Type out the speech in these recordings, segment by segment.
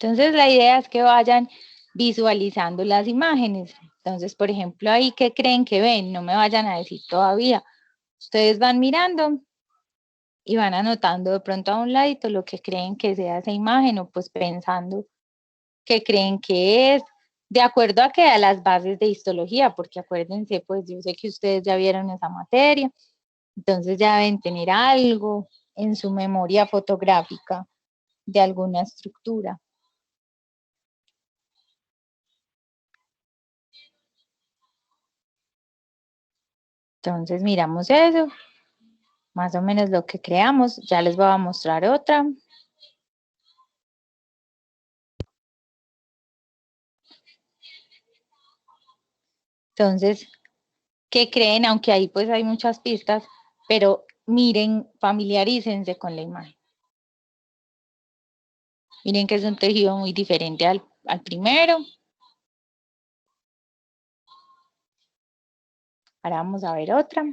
Entonces, la idea es que vayan visualizando las imágenes. Entonces, por ejemplo, ahí, ¿qué creen que ven? No me vayan a decir todavía. Ustedes van mirando y van anotando de pronto a un ladito lo que creen que sea esa imagen o pues pensando qué creen que es, de acuerdo a que a las bases de histología, porque acuérdense, pues yo sé que ustedes ya vieron esa materia, entonces ya deben tener algo en su memoria fotográfica de alguna estructura. Entonces miramos eso, más o menos lo que creamos. Ya les voy a mostrar otra. Entonces, ¿qué creen? Aunque ahí pues hay muchas pistas, pero miren, familiarícense con la imagen. Miren que es un tejido muy diferente al primero. Ahora vamos a ver otra.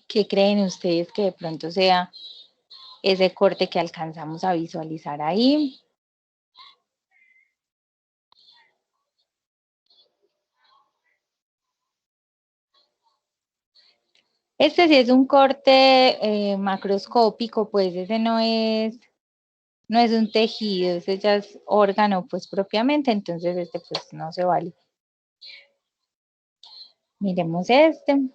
¿Qué creen ustedes que de pronto sea ese corte que alcanzamos a visualizar ahí? Este sí es un corte macroscópico, pues ese no es un tejido, ese ya es órgano pues propiamente, entonces este pues no se vale. Miremos este.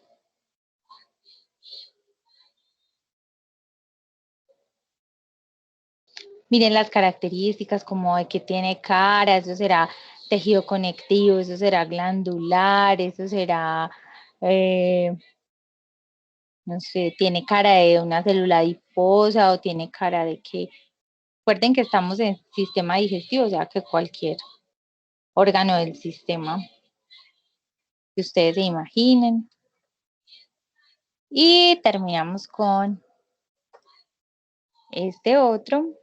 Miren las características como de que tiene cara, eso será tejido conectivo, eso será glandular, eso será, no sé, tiene cara de una célula adiposa o tiene cara de que, recuerden que estamos en sistema digestivo, o sea que cualquier órgano del sistema que ustedes se imaginen. Y terminamos con este otro.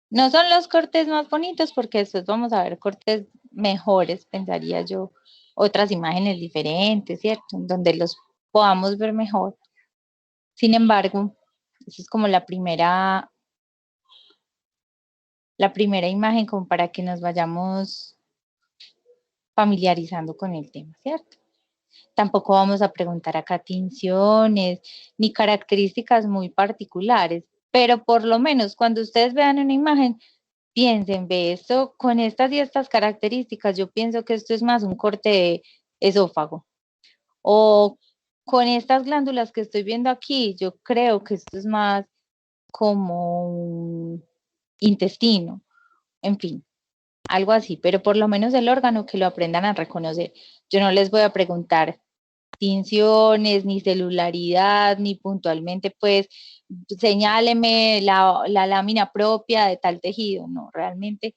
No son los cortes más bonitos porque después vamos a ver cortes mejores, pensaría yo, otras imágenes diferentes, ¿cierto? En donde los podamos ver mejor. Sin embargo, esa es como la primera imagen como para que nos vayamos familiarizando con el tema, ¿cierto? Tampoco vamos a preguntar acá tinciones ni características muy particulares, pero por lo menos cuando ustedes vean una imagen, piensen, ve esto con estas y estas características, yo pienso que esto es más un corte de esófago. O con estas glándulas que estoy viendo aquí, yo creo que esto es más como un intestino, en fin, algo así, pero por lo menos el órgano que lo aprendan a reconocer. Yo no les voy a preguntar tinciones, ni celularidad, ni puntualmente, pues, señáleme la lámina propia de tal tejido. No, realmente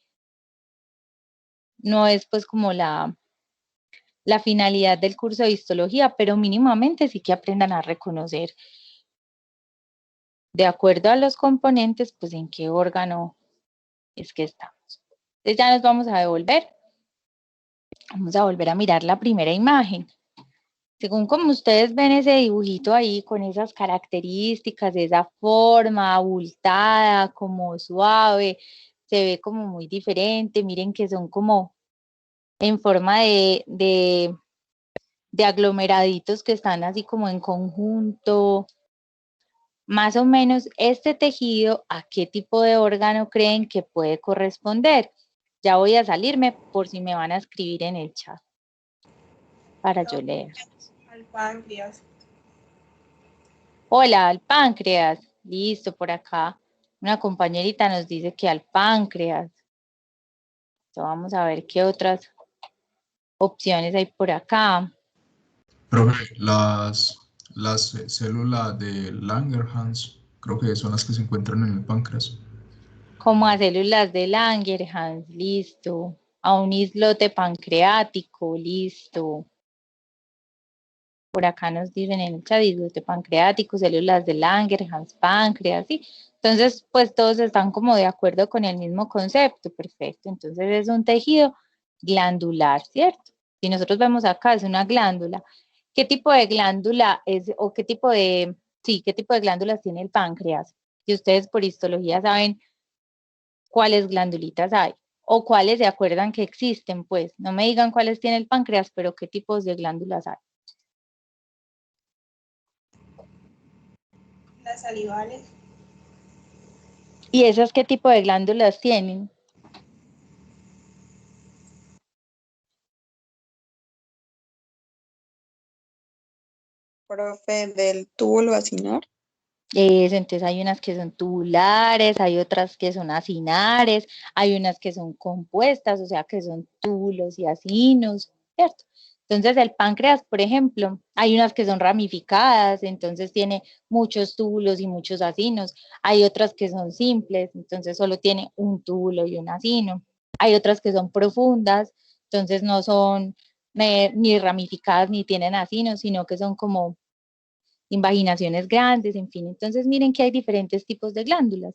no es pues como la finalidad del curso de histología, pero mínimamente sí que aprendan a reconocer de acuerdo a los componentes, pues en qué órgano es que estamos. Entonces ya nos vamos a devolver. Vamos a volver a mirar la primera imagen. Según como ustedes ven ese dibujito ahí con esas características, de esa forma abultada, como suave, se ve como muy diferente. Miren que son como en forma de aglomeraditos que están así como en conjunto. Más o menos este tejido, ¿a qué tipo de órgano creen que puede corresponder? Ya voy a salirme por si me van a escribir en el chat para yo leer. Al páncreas. Hola, al páncreas. Listo, por acá. Una compañerita nos dice que al páncreas. Entonces vamos a ver qué otras opciones hay por acá. Profe, las células de Langerhans creo que son las que se encuentran en el páncreas. Como a células de Langerhans, listo. A un islote pancreático, listo. Por acá nos dicen en el chat, islote pancreático, células de Langerhans, páncreas, ¿sí? Entonces, pues todos están como de acuerdo con el mismo concepto, perfecto. Entonces es un tejido glandular, ¿cierto? Si nosotros vemos acá, es una glándula. ¿Qué tipo de glándula es, o qué tipo de, sí, qué tipo de glándulas tiene el páncreas? Si ustedes por histología saben cuáles glandulitas hay, o cuáles se acuerdan que existen, pues, no me digan cuáles tiene el páncreas, pero qué tipos de glándulas hay. Las salivales. ¿Y esas qué tipo de glándulas tienen? Profe, del túbulo acinar. Entonces hay unas que son tubulares, hay otras que son acinares, hay unas que son compuestas, o sea que son túbulos y acinos, ¿cierto? Entonces el páncreas, por ejemplo, hay unas que son ramificadas, entonces tiene muchos túbulos y muchos acinos, hay otras que son simples, entonces solo tiene un túbulo y un acino, hay otras que son profundas, entonces no son ni ramificadas ni tienen acinos, sino que son como invaginaciones grandes, en fin. Entonces miren que hay diferentes tipos de glándulas.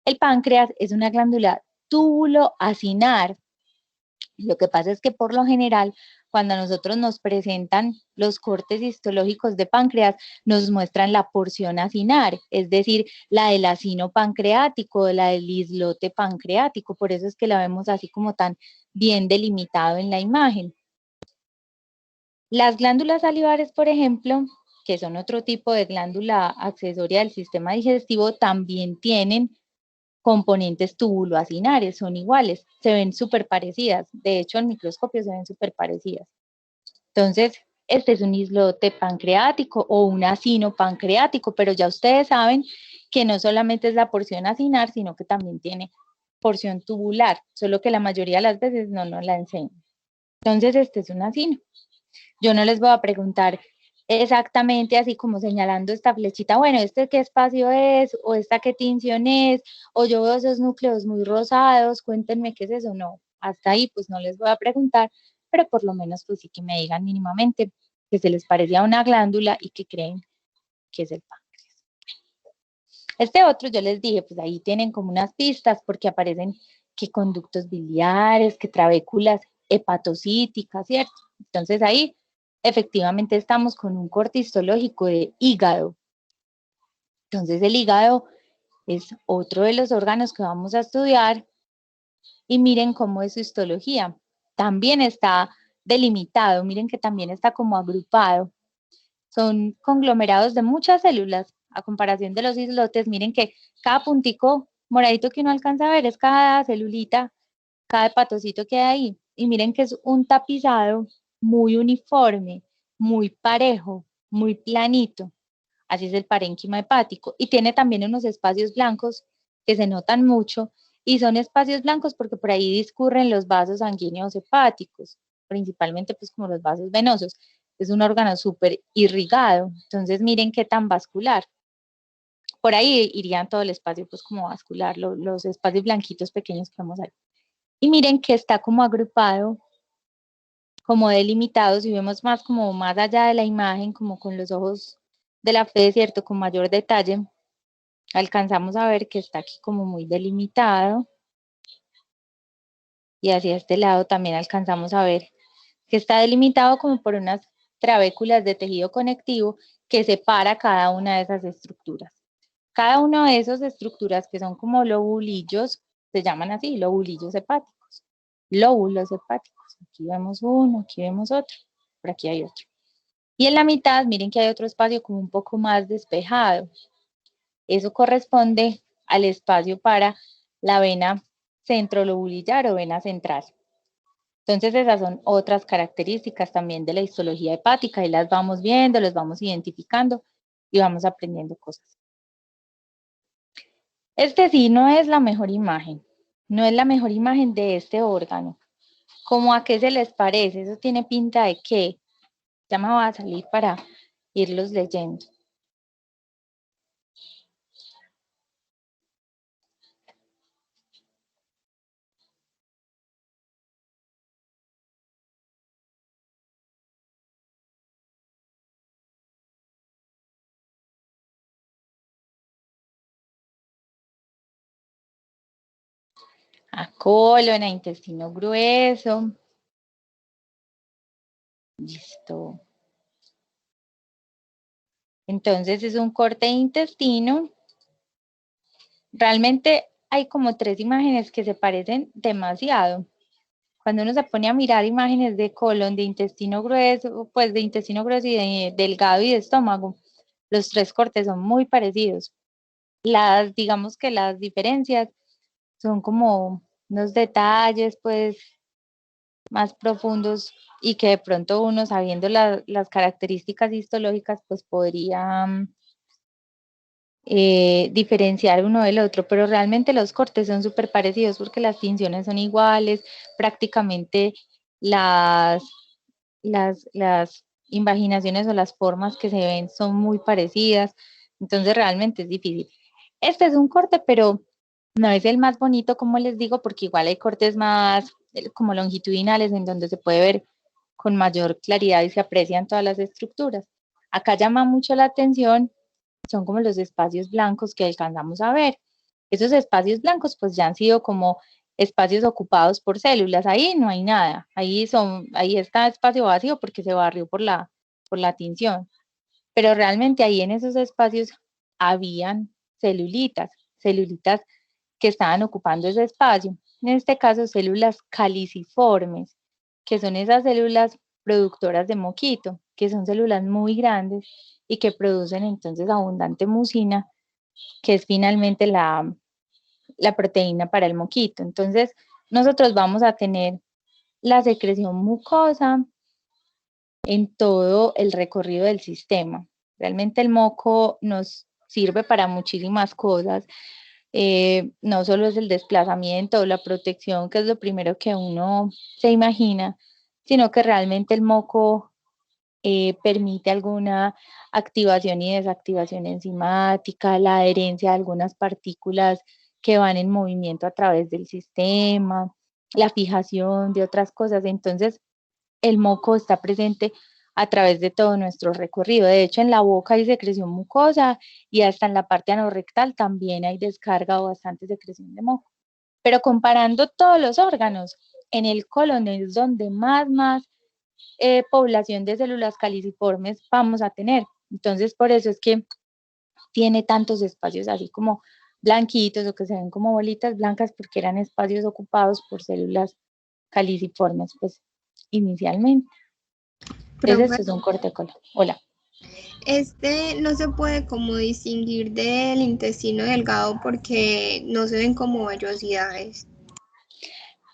El páncreas es una glándula túbulo acinar. Lo que pasa es que por lo general, cuando a nosotros nos presentan los cortes histológicos de páncreas, nos muestran la porción acinar, es decir, la del acino pancreático, la del islote pancreático. Por eso es que la vemos así como tan bien delimitado en la imagen. Las glándulas salivares, por ejemplo, que son otro tipo de glándula accesoria del sistema digestivo, también tienen componentes tubuloacinares, son iguales, se ven súper parecidas. De hecho, al microscopio se ven súper parecidas. Entonces, este es un islote pancreático o un acino pancreático, pero ya ustedes saben que no solamente es la porción acinar, sino que también tiene porción tubular, solo que la mayoría de las veces no nos la enseñan. Entonces, este es un acino. Yo no les voy a preguntar exactamente así como señalando esta flechita, bueno, este qué espacio es, o esta qué tinción es, o yo veo esos núcleos muy rosados, cuéntenme qué es eso, no, hasta ahí pues no les voy a preguntar, pero por lo menos pues sí que me digan mínimamente que se les parecía a una glándula y que creen que es el páncreas. Este otro yo les dije, pues ahí tienen como unas pistas porque aparecen que conductos biliares, que trabéculas hepatocíticas, ¿cierto? Entonces ahí efectivamente estamos con un corte histológico de hígado. Entonces el hígado es otro de los órganos que vamos a estudiar y miren cómo es su histología. También está delimitado, miren que también está como agrupado. Son conglomerados de muchas células, a comparación de los islotes, miren que cada puntico moradito que uno alcanza a ver es cada celulita, cada hepatocito que hay ahí. Y miren que es un tapizado muy uniforme, muy parejo, muy planito. Así es el parénquima hepático. Y tiene también unos espacios blancos que se notan mucho. Y son espacios blancos porque por ahí discurren los vasos sanguíneos hepáticos, principalmente pues como los vasos venosos. Es un órgano súper irrigado. Entonces miren qué tan vascular. Por ahí irían todo el espacio pues como vascular, los espacios blanquitos pequeños que vamos a ver. Y miren que está como agrupado, como delimitado, si vemos más como más allá de la imagen, como con los ojos de la fe, ¿cierto? Con mayor detalle, alcanzamos a ver que está aquí como muy delimitado. Y hacia este lado también alcanzamos a ver que está delimitado como por unas trabéculas de tejido conectivo que separa cada una de esas estructuras. Cada una de esas estructuras que son como lobulillos, se llaman así, lobulillos hepáticos, lóbulos hepáticos. Aquí vemos uno, aquí vemos otro, por aquí hay otro. Y en la mitad, miren que hay otro espacio como un poco más despejado. Eso corresponde al espacio para la vena centrolobulillar o vena central. Entonces esas son otras características también de la histología hepática y las vamos viendo, las vamos identificando y vamos aprendiendo cosas. Este sí no es la mejor imagen, no es la mejor imagen de este órgano. ¿Cómo a qué se les parece? Eso tiene pinta de qué. Ya me voy a salir para irlos leyendo. A colon, a intestino grueso. Listo. Entonces es un corte de intestino. Realmente hay como 3 imágenes que se parecen demasiado. Cuando uno se pone a mirar imágenes de colon, de intestino grueso, pues de intestino grueso y de delgado y de estómago, los 3 cortes son muy parecidos. Digamos que las diferencias son como unos detalles, pues, más profundos y que de pronto uno sabiendo las características histológicas, pues podría diferenciar uno del otro, pero realmente los cortes son súper parecidos porque las tinciones son iguales, prácticamente las, las invaginaciones o las formas que se ven son muy parecidas, entonces realmente es difícil. Este es un corte, pero no es el más bonito, como les digo, porque igual hay cortes más como longitudinales en donde se puede ver con mayor claridad y se aprecian todas las estructuras. Acá llama mucho la atención, son como los espacios blancos que alcanzamos a ver. Esos espacios blancos pues ya han sido como espacios ocupados por células, ahí no hay nada, ahí está espacio vacío porque se barrió por la tinción, pero realmente ahí en esos espacios habían celulitas que estaban ocupando ese espacio, en este caso células caliciformes, que son esas células productoras de moquito, que son células muy grandes y que producen entonces abundante mucina, que es finalmente la proteína para el moquito. Entonces, nosotros vamos a tener la secreción mucosa en todo el recorrido del sistema. Realmente el moco nos sirve para muchísimas cosas. No solo es el desplazamiento o la protección, que es lo primero que uno se imagina, sino que realmente el moco permite alguna activación y desactivación enzimática, la adherencia de algunas partículas que van en movimiento a través del sistema, la fijación de otras cosas. Entonces, el moco está presente a través de todo nuestro recorrido. De hecho, en la boca hay secreción mucosa y hasta en la parte anorrectal también hay descarga o bastante secreción de moco. Pero comparando todos los órganos, en el colon es donde más población de células caliciformes vamos a tener. Entonces, por eso es que tiene tantos espacios así como blanquitos o que se ven como bolitas blancas porque eran espacios ocupados por células caliciformes, pues inicialmente. Entonces, Profe, esto es un corte de colon. Hola. este no se puede como distinguir del intestino delgado porque no se ven como vellosidades.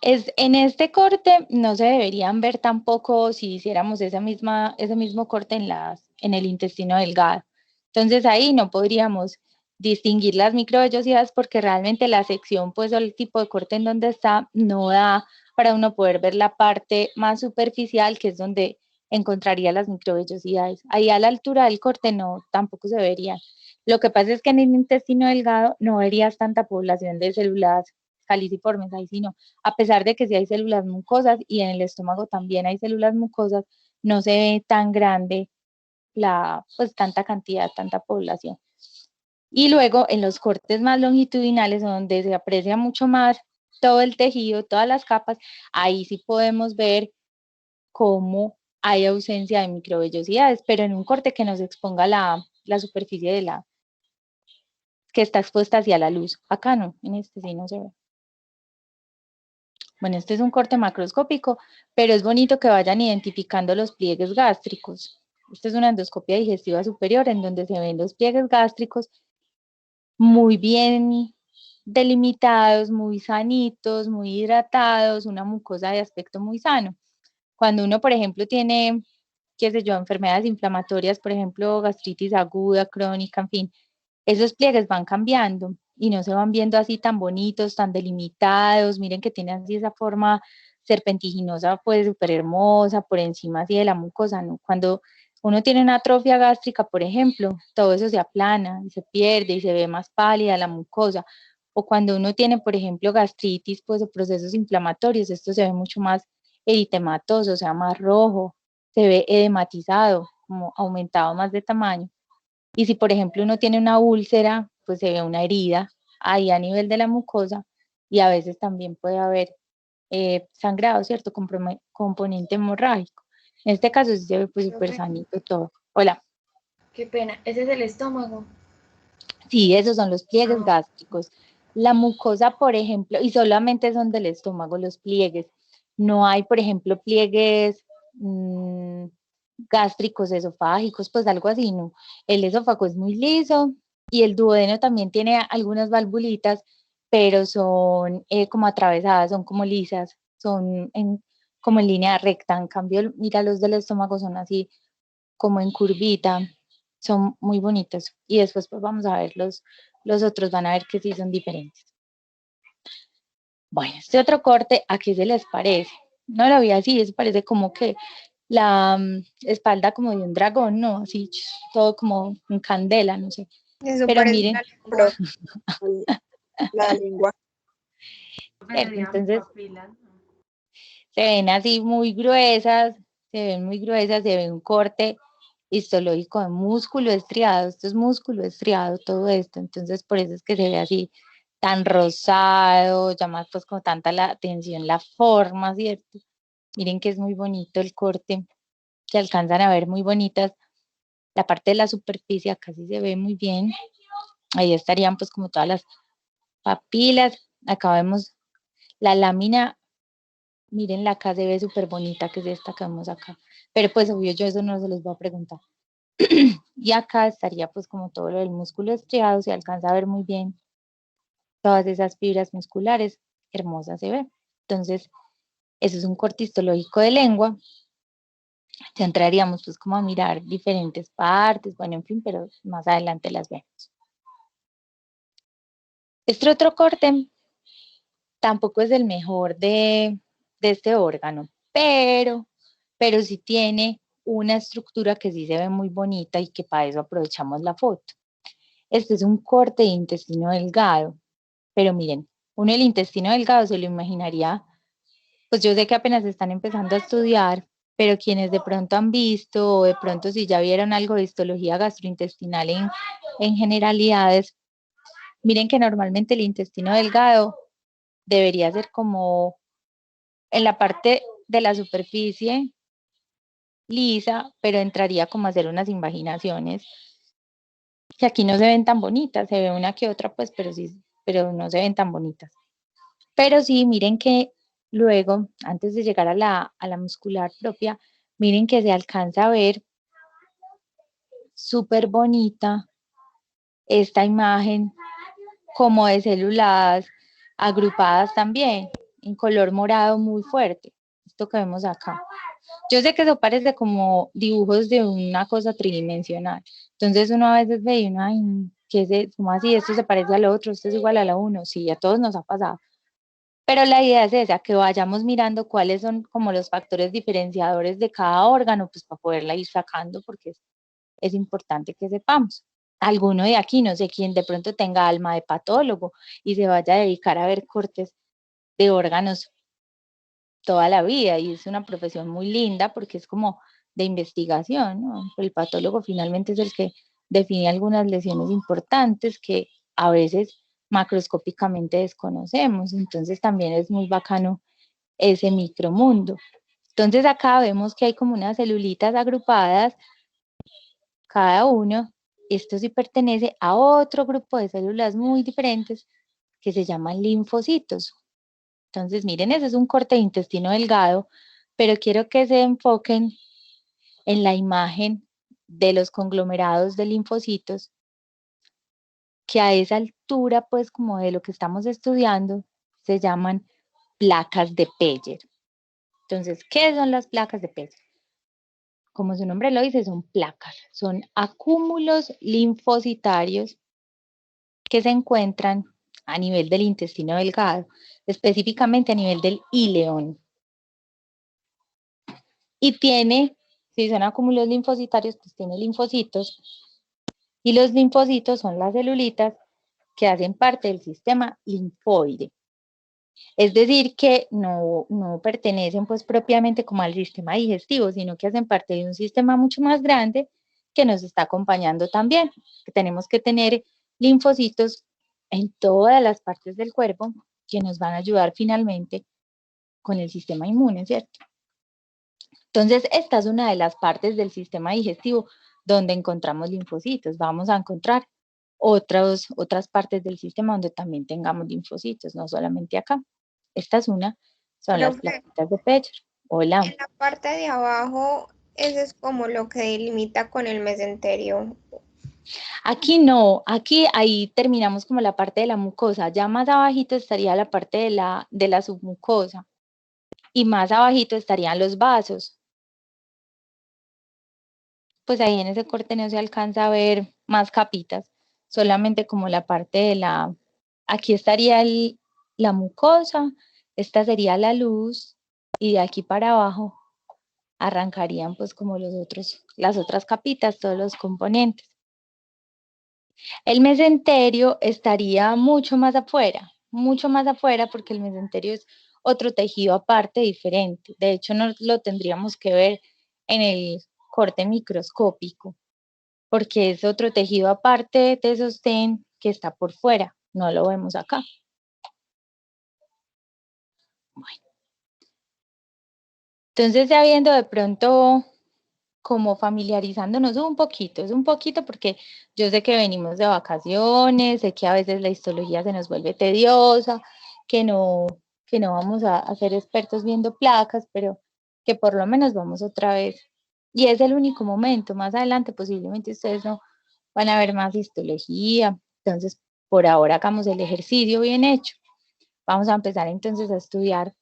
En este corte no se deberían ver tampoco si hiciéramos ese mismo corte en el intestino delgado. Entonces ahí no podríamos distinguir las microvellosidades porque realmente la sección, pues, o el tipo de corte en donde está, no da para uno poder ver la parte más superficial, que es donde encontraría las microvellosidades. Ahí a la altura del corte no, tampoco se verían. Lo que pasa es que en el intestino delgado no verías tanta población de células caliciformes, ahí sí no. A pesar de que sí hay células mucosas y en el estómago también hay células mucosas, no se ve tan grande pues tanta cantidad, tanta población. Y luego en los cortes más longitudinales, donde se aprecia mucho más todo el tejido, todas las capas, ahí sí podemos ver cómo hay ausencia de microvellosidades, pero en un corte que nos exponga la superficie que está expuesta hacia la luz. Acá no, en este sí no se ve. Bueno, este es un corte macroscópico, pero es bonito que vayan identificando los pliegues gástricos. Esta es una endoscopia digestiva superior en donde se ven los pliegues gástricos muy bien delimitados, muy sanitos, muy hidratados, una mucosa de aspecto muy sano. Cuando uno, por ejemplo, tiene, qué sé yo, enfermedades inflamatorias, por ejemplo, gastritis aguda, crónica, en fin, esos pliegues van cambiando y no se van viendo así tan bonitos, tan delimitados. Miren que tiene así esa forma serpentiginosa, pues súper hermosa, por encima así de la mucosa, ¿no? Cuando uno tiene una atrofia gástrica, por ejemplo, todo eso se aplana y se pierde y se ve más pálida la mucosa. O cuando uno tiene, por ejemplo, gastritis, pues o procesos inflamatorios, esto se ve mucho más eritematoso, o sea, más rojo, se ve edematizado, como aumentado más de tamaño. Y si, por ejemplo, uno tiene una úlcera, pues se ve una herida ahí a nivel de la mucosa y a veces también puede haber sangrado, ¿cierto? Componente hemorrágico. En este caso sí se ve pues súper Profe. sanito todo. Hola. Qué pena, ese es el estómago. Sí, esos son los pliegues Ah. gástricos. La mucosa, por ejemplo, y solamente son del estómago los pliegues. No hay, por ejemplo, pliegues gástricos, esofágicos, pues algo así, ¿no? El esófago es muy liso y el duodeno también tiene algunas valvulitas, pero son como atravesadas, son como lisas, son como en línea recta. En cambio, mira, los del estómago son así como en curvita, son muy bonitos. Y después pues vamos a ver los otros, van a ver que sí son diferentes. Bueno, este otro corte, ¿a qué se les parece? No lo vi así, eso parece como que la espalda como de un dragón, ¿no? Así, todo como en candela, no sé. Eso Pero parece miren, la lengua. La lengua. entonces se ven así muy gruesas, se ve un corte histológico de músculo estriado, esto es músculo estriado, todo esto, entonces por eso es que se ve así tan rosado, llama pues como tanta la atención la forma, ¿cierto? Miren que es muy bonito el corte, se alcanzan a ver muy bonitas, la parte de la superficie acá sí se ve muy bien, ahí estarían pues como todas las papilas, acá vemos la lámina. Miren, la acá se ve súper bonita, que es esta que vemos acá. Pero pues obvio yo eso no se los voy a preguntar. Y acá estaría pues como todo lo del músculo estriado, se alcanza a ver muy bien todas esas fibras musculares, hermosa se ve. Entonces, eso es un corte histológico de lengua. Ya entraríamos pues como a mirar diferentes partes, bueno, en fin, pero más adelante las vemos. Este otro corte tampoco es el mejor de este órgano, pero sí tiene una estructura que sí se ve muy bonita y que para eso aprovechamos la foto. Este es un corte de intestino delgado, pero miren, uno el intestino delgado se lo imaginaría, pues yo sé que apenas están empezando a estudiar, pero quienes de pronto han visto o de pronto si ya vieron algo de histología gastrointestinal en generalidades, miren que normalmente el intestino delgado debería ser como en la parte de la superficie lisa, pero entraría como a hacer unas invaginaciones que aquí no se ven tan bonitas, se ve una que otra, pues, pero sí, pero no se ven tan bonitas. Pero sí, miren que luego, antes de llegar a la muscular propia, miren que se alcanza a ver súper bonita esta imagen como de células agrupadas también, en color morado muy fuerte, esto que vemos acá. Yo sé que eso parece como dibujos de una cosa tridimensional. Entonces uno a veces ve y uno, ay, ¿qué es eso? ¿Cómo así? Esto se parece al otro, esto es igual a la uno. Sí, a todos nos ha pasado. Pero la idea es esa, que vayamos mirando cuáles son como los factores diferenciadores de cada órgano, pues para poderla ir sacando, porque es importante que sepamos. Alguno de aquí, no sé quién de pronto tenga alma de patólogo y se vaya a dedicar a ver cortes de órganos toda la vida y es una profesión muy linda porque es como de investigación, ¿no? El patólogo finalmente es el que define algunas lesiones importantes que a veces macroscópicamente desconocemos, entonces también es muy bacano ese micromundo. Entonces acá vemos que hay como unas celulitas agrupadas, cada uno, esto sí pertenece a otro grupo de células muy diferentes que se llaman linfocitos. Entonces, miren, ese es un corte de intestino delgado, pero quiero que se enfoquen en la imagen de los conglomerados de linfocitos, que a esa altura, pues como de lo que estamos estudiando, se llaman placas de Peyer. Entonces, ¿qué son las placas de Peyer? Como su nombre lo dice, son placas, son acúmulos linfocitarios que se encuentran a nivel del intestino delgado, específicamente a nivel del ileón. Y tiene, si son acúmulos linfocitarios, pues tiene linfocitos. Y los linfocitos son las celulitas que hacen parte del sistema linfoide. Es decir, que no pertenecen pues propiamente como al sistema digestivo, sino que hacen parte de un sistema mucho más grande que nos está acompañando también. Que tenemos que tener linfocitos en todas las partes del cuerpo que nos van a ayudar finalmente con el sistema inmune, ¿cierto? Entonces, esta es una de las partes del sistema digestivo donde encontramos linfocitos. Vamos a encontrar otras partes del sistema donde también tengamos linfocitos, no solamente acá. Esta es una, son las Profe, plaquitas de Petri. Hola. en la parte de abajo, ese es como lo que delimita con el mesenterio. Aquí no, aquí ahí terminamos como la parte de la mucosa. Ya más abajito estaría la parte de la submucosa. Y más abajito estarían los vasos. Pues ahí en ese corte no se alcanza a ver más capitas, solamente como la parte de la, aquí estaría la mucosa, esta sería la luz, y de aquí para abajo arrancarían pues como las otras capitas, todos los componentes. El mesenterio estaría mucho más afuera porque el mesenterio es otro tejido aparte diferente. De hecho, no lo tendríamos que ver en el corte microscópico, porque es otro tejido aparte de sostén que está por fuera. No lo vemos acá. Bueno. Entonces, ya viendo de pronto como familiarizándonos un poquito, es un poquito porque yo sé que venimos de vacaciones, sé que a veces la histología se nos vuelve tediosa, que no vamos a ser expertos viendo placas, pero que por lo menos vamos otra vez. Y es el único momento, más adelante posiblemente ustedes no van a ver más histología, entonces por ahora hagamos el ejercicio bien hecho. Vamos a empezar entonces a estudiar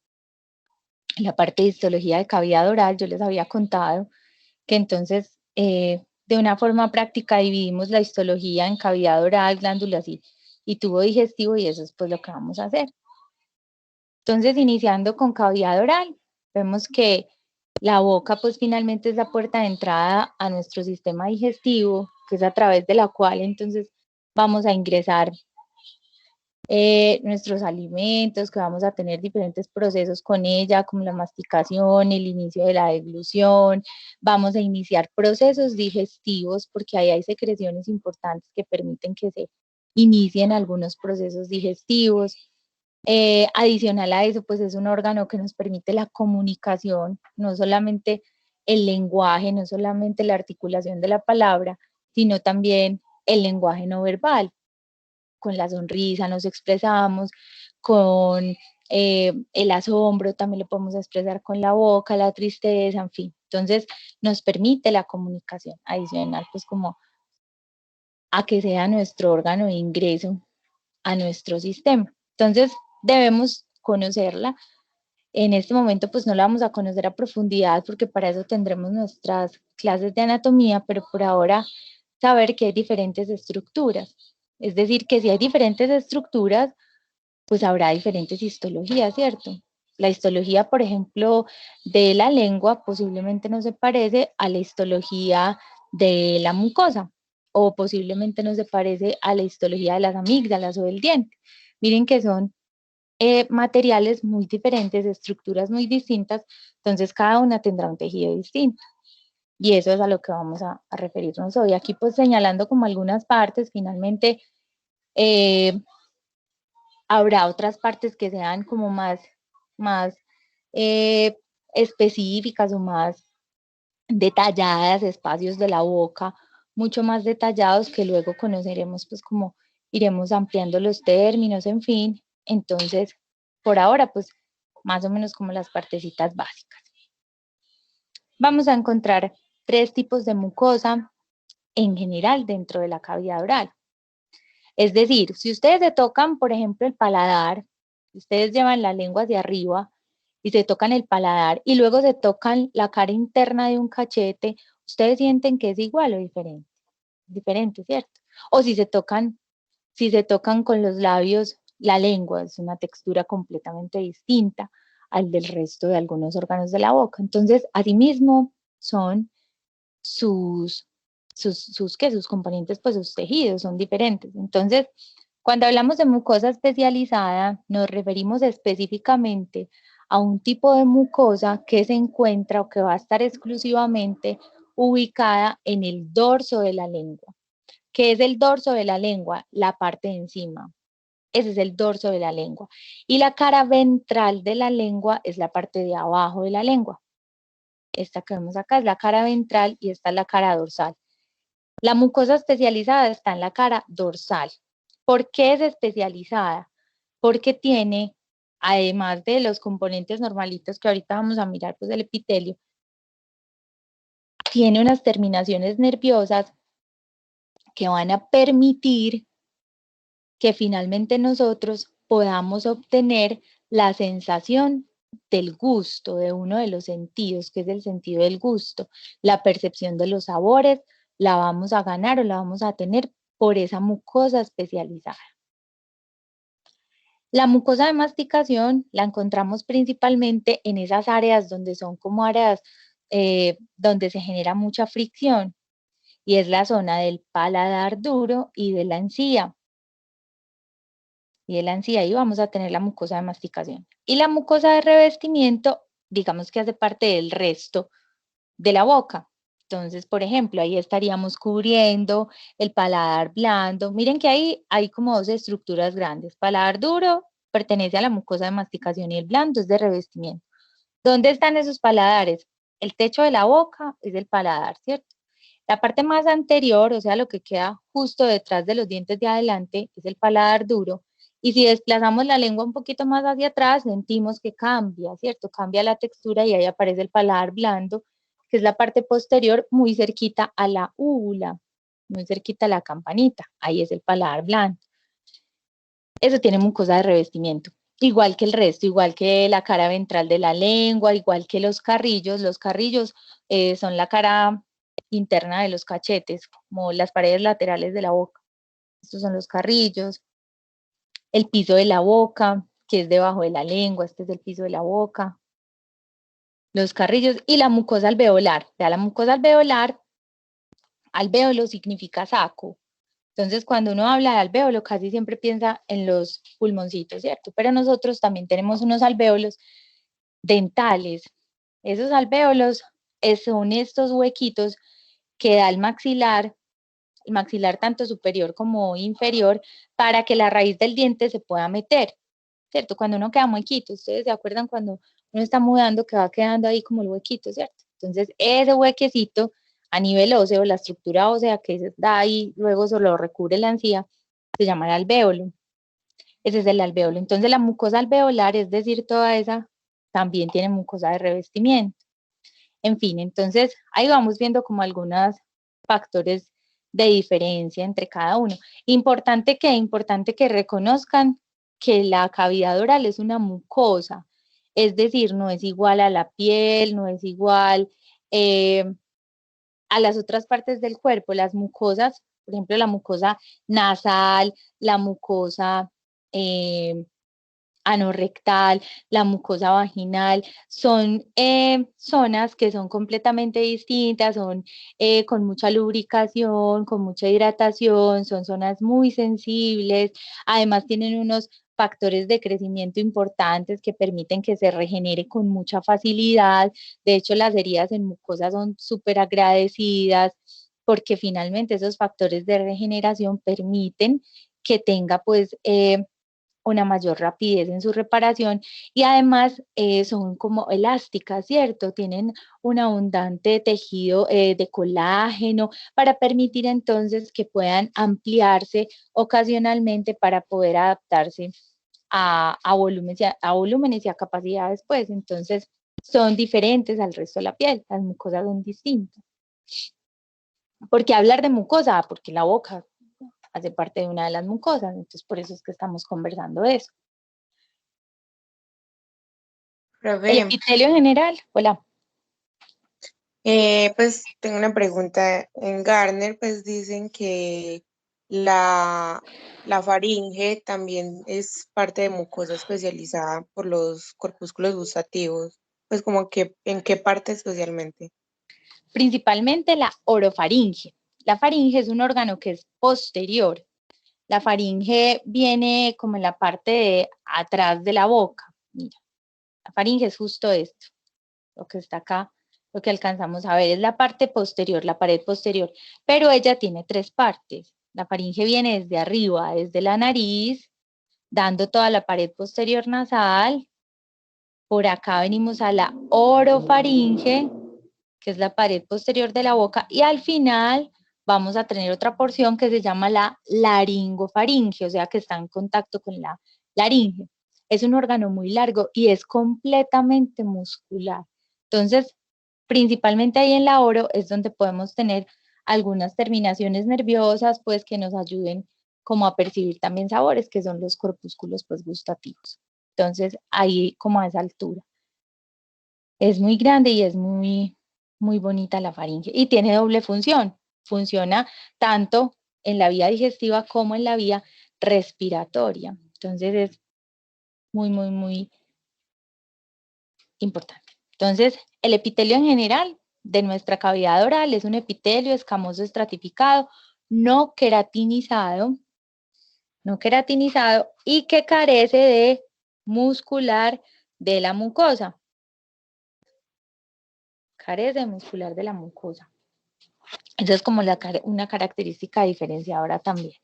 la parte de histología de cavidad oral. Yo les había contado que entonces de una forma práctica dividimos la histología en cavidad oral, glándulas y tubo digestivo, y eso es pues lo que vamos a hacer. Entonces, iniciando con cavidad oral, vemos que la boca pues finalmente es la puerta de entrada a nuestro sistema digestivo, que es a través de la cual entonces vamos a ingresar nuestros alimentos, que vamos a tener diferentes procesos con ella, como la masticación, el inicio de la deglución, vamos a iniciar procesos digestivos, porque ahí hay secreciones importantes que permiten que se inicien algunos procesos digestivos. Adicional a eso, pues es un órgano que nos permite la comunicación, no solamente el lenguaje, no solamente la articulación de la palabra, sino también el lenguaje no verbal. Con la sonrisa nos expresamos, con el asombro también lo podemos expresar con la boca, la tristeza, en fin. Entonces, nos permite la comunicación adicional, pues como a que sea nuestro órgano de ingreso a nuestro sistema. Entonces, debemos conocerla. En este momento, pues no la vamos a conocer a profundidad porque para eso tendremos nuestras clases de anatomía, pero por ahora saber que hay diferentes estructuras. Es decir, que si hay diferentes estructuras, pues habrá diferentes histologías, ¿cierto? La histología, por ejemplo, de la lengua posiblemente no se parece a la histología de la mucosa, o posiblemente no se parece a la histología de las amígdalas o del diente. Miren que son materiales muy diferentes, estructuras muy distintas, entonces cada una tendrá un tejido distinto. Y eso es a lo que vamos a referirnos hoy. Aquí pues señalando como algunas partes, finalmente habrá otras partes que sean como más específicas o más detalladas, espacios de la boca mucho más detallados que luego conoceremos, pues como iremos ampliando los términos, en fin. Entonces, por ahora, pues más o menos como las partecitas básicas. Vamos a encontrar 3 tipos de mucosa en general dentro de la cavidad oral. Es decir, si ustedes se tocan, por ejemplo, el paladar, ustedes llevan la lengua hacia arriba y se tocan el paladar y luego se tocan la cara interna de un cachete, ustedes sienten que es igual o diferente. Diferente, ¿cierto? O si se tocan con los labios, la lengua es una textura completamente distinta al del resto de algunos órganos de la boca. Entonces, asimismo, son sus componentes, pues sus tejidos son diferentes. Entonces, cuando hablamos de mucosa especializada, nos referimos específicamente a un tipo de mucosa que se encuentra o que va a estar exclusivamente ubicada en el dorso de la lengua. ¿Qué es el dorso de la lengua? La parte de encima. Ese es el dorso de la lengua. Y la cara ventral de la lengua es la parte de abajo de la lengua. esta que vemos acá es la cara ventral y esta es la cara dorsal. La mucosa especializada está en la cara dorsal. ¿Por qué es especializada? Porque tiene, además de los componentes normalitos que ahorita vamos a mirar, pues el epitelio, tiene unas terminaciones nerviosas que van a permitir que finalmente nosotros podamos obtener la sensación del gusto, de uno de los sentidos, que es el sentido del gusto. La percepción de los sabores la vamos a ganar o la vamos a tener por esa mucosa especializada. La mucosa de masticación la encontramos principalmente en esas áreas donde son como áreas donde se genera mucha fricción, y es la zona del paladar duro y de la encía. Y de la encía, ahí vamos a tener la mucosa de masticación. Y la mucosa de revestimiento, digamos que hace parte del resto de la boca. Entonces, por ejemplo, ahí estaríamos cubriendo el paladar blando. Miren que ahí hay como dos estructuras grandes. Paladar duro pertenece a la mucosa de masticación y el blando es de revestimiento. ¿Dónde están esos paladares? El techo de la boca es el paladar, ¿cierto? La parte más anterior, o sea, lo que queda justo detrás de los dientes de adelante, es el paladar duro. Y si desplazamos la lengua un poquito más hacia atrás, sentimos que cambia, ¿cierto? Cambia la textura y ahí aparece el paladar blando, que es la parte posterior muy cerquita a la úvula, muy cerquita a la campanita. Ahí es el paladar blando. Eso tiene mucosa de revestimiento. Igual que el resto, igual que la cara ventral de la lengua, igual que los carrillos. Los carrillos son la cara interna de los cachetes, como las paredes laterales de la boca. Estos son los carrillos. El piso de la boca, que es debajo de la lengua, este es el piso de la boca. Los carrillos y la mucosa alveolar. Vea, la mucosa alveolar, alvéolo significa saco. Entonces, cuando uno habla de alvéolo, casi siempre piensa en los pulmoncitos, ¿cierto? Pero nosotros también tenemos unos alvéolos dentales. Esos alvéolos son estos huequitos que da el maxilar tanto superior como inferior, para que la raíz del diente se pueda meter, ¿cierto? Cuando uno queda huequito, ustedes se acuerdan cuando uno está mudando que va quedando ahí como el huequito, ¿cierto? Entonces, ese huequecito a nivel óseo, la estructura ósea que da ahí, luego se lo recubre la encía, se llama el alvéolo. Ese es el alvéolo. Entonces, la mucosa alveolar, es decir, toda esa, también tiene mucosa de revestimiento. En fin, entonces, ahí vamos viendo como algunos factores de diferencia entre cada uno. Importante que reconozcan que la cavidad oral es una mucosa, es decir, no es igual a la piel, no es igual a las otras partes del cuerpo. Las mucosas, por ejemplo, la mucosa nasal, la mucosa anorrectal, la mucosa vaginal, son zonas que son completamente distintas, son con mucha lubricación, con mucha hidratación, son zonas muy sensibles, además tienen unos factores de crecimiento importantes que permiten que se regenere con mucha facilidad. De hecho, las heridas en mucosa son súper agradecidas porque finalmente esos factores de regeneración permiten que tenga pues una mayor rapidez en su reparación y además son como elásticas, ¿cierto? Tienen un abundante tejido de colágeno para permitir entonces que puedan ampliarse ocasionalmente para poder adaptarse a volúmenes y a capacidades, pues. Entonces son diferentes al resto de la piel, las mucosas son distintas. ¿Por qué hablar de mucosa? Porque la boca hace parte de una de las mucosas, entonces por eso es que estamos conversando de eso. Profe, El epitelio en general, hola. pues tengo una pregunta. En Garner, pues dicen que la faringe también es parte de mucosa especializada por los corpúsculos gustativos. Pues como que, ¿en qué parte especialmente? Principalmente la orofaringe. La faringe es un órgano que es posterior. La faringe viene como en la parte de atrás de la boca. Mira, la faringe es justo esto, lo que está acá, lo que alcanzamos a ver es la parte posterior, la pared posterior, pero ella tiene tres partes. La faringe viene desde arriba, desde la nariz, dando toda la pared posterior nasal. Por acá venimos a la orofaringe que es la pared posterior de la boca, y al final vamos a tener otra porción que se llama la laringofaringe, o sea que está en contacto con la laringe. Es un órgano muy largo y es completamente muscular. Entonces, principalmente ahí en la oro es donde podemos tener algunas terminaciones nerviosas, pues que nos ayuden como a percibir también sabores, que son los corpúsculos pues gustativos. Entonces, ahí como a esa altura. Es muy grande y es muy bonita la faringe y tiene doble función. Funciona tanto en la vía digestiva como en la vía respiratoria. Entonces es muy importante. Entonces, el epitelio en general de nuestra cavidad oral es un epitelio escamoso estratificado, no queratinizado y que carece de muscular de la mucosa. Carece muscular de la mucosa. Esa es como una característica diferenciadora también.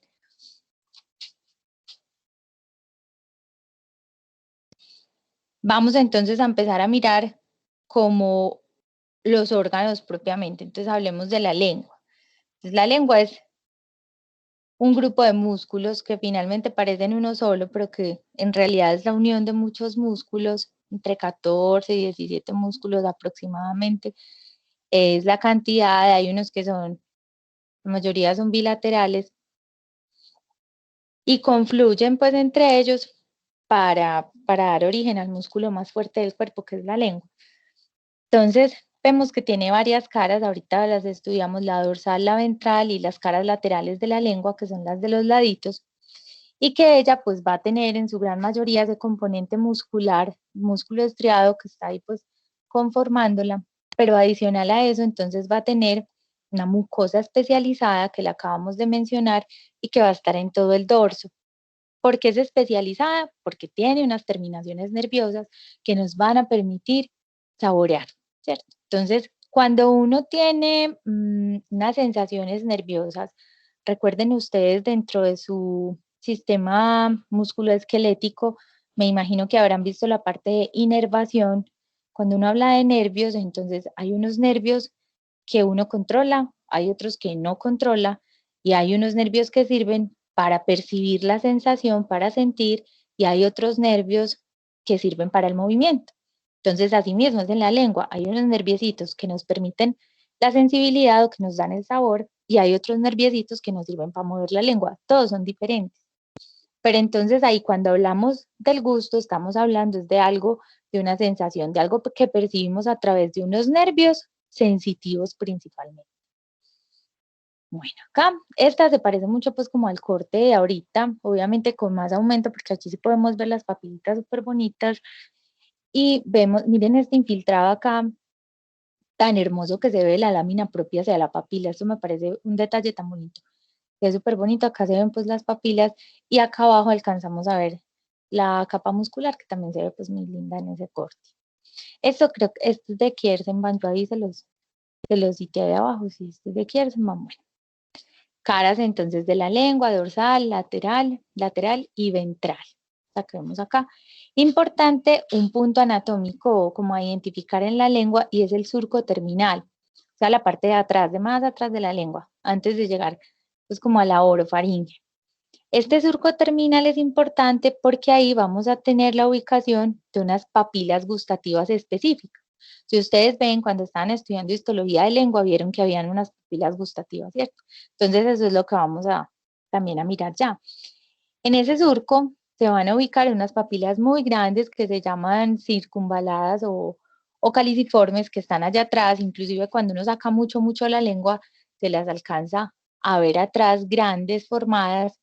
Vamos entonces a empezar a mirar como los órganos propiamente. Entonces hablemos de la lengua. Entonces, la lengua es un grupo de músculos que finalmente parecen uno solo, pero que en realidad es la unión de muchos músculos, entre 14 y 17 músculos aproximadamente. Es la cantidad, hay unos que son, la mayoría son bilaterales, y confluyen pues entre ellos para dar origen al músculo más fuerte del cuerpo, que es la lengua. Entonces, vemos que tiene varias caras, ahorita las estudiamos, la dorsal, la ventral y las caras laterales de la lengua, que son las de los laditos, y que ella pues va a tener en su gran mayoría ese componente muscular, músculo estriado que está ahí pues conformándola, pero adicional a eso entonces va a tener una mucosa especializada que la acabamos de mencionar y que va a estar en todo el dorso. ¿Por qué es especializada? Porque tiene unas terminaciones nerviosas que nos van a permitir saborear, ¿cierto? Entonces, cuando uno tiene unas sensaciones nerviosas, recuerden ustedes dentro de su sistema musculoesquelético, me imagino que habrán visto la parte de inervación. Cuando uno habla de nervios, entonces hay unos nervios que uno controla, hay otros que no controla, y hay unos nervios que sirven para percibir la sensación, para sentir, y hay otros nervios que sirven para el movimiento. Entonces, así mismo es en la lengua, hay unos nerviecitos que nos permiten la sensibilidad o que nos dan el sabor, y hay otros nerviecitos que nos sirven para mover la lengua. Todos son diferentes. Pero entonces ahí cuando hablamos del gusto, estamos hablando de algo, de una sensación, de algo que percibimos a través de unos nervios sensitivos principalmente. Bueno, acá esta se parece mucho pues como al corte de ahorita, obviamente con más aumento porque aquí sí podemos ver las papilitas súper bonitas y vemos, miren este infiltrado acá tan hermoso que se ve la lámina propia hacia la papila, esto me parece un detalle tan bonito, es súper bonito, acá se ven pues las papilas y acá abajo alcanzamos a ver la capa muscular que también se ve pues muy linda en ese corte. Esto creo que esto es de Kierkegaard, yo ahí se los cité de abajo, sí, esto es de Kierkegaard, bueno. Caras entonces de la lengua, dorsal, lateral y ventral. La que vemos acá. Importante, un punto anatómico como a identificar en la lengua y es el surco terminal. O sea, la parte de atrás, de más atrás de la lengua, antes de llegar pues como a la orofaringe. Este surco terminal es importante porque ahí vamos a tener la ubicación de unas papilas gustativas específicas. Si ustedes ven, cuando estaban estudiando histología de lengua, vieron que habían unas papilas gustativas, ¿cierto? Entonces, eso es lo que vamos también a mirar ya. En ese surco se van a ubicar unas papilas muy grandes que se llaman circunvaladas o caliciformes que están allá atrás. Inclusive cuando uno saca mucho la lengua, se las alcanza a ver atrás, grandes, formadas.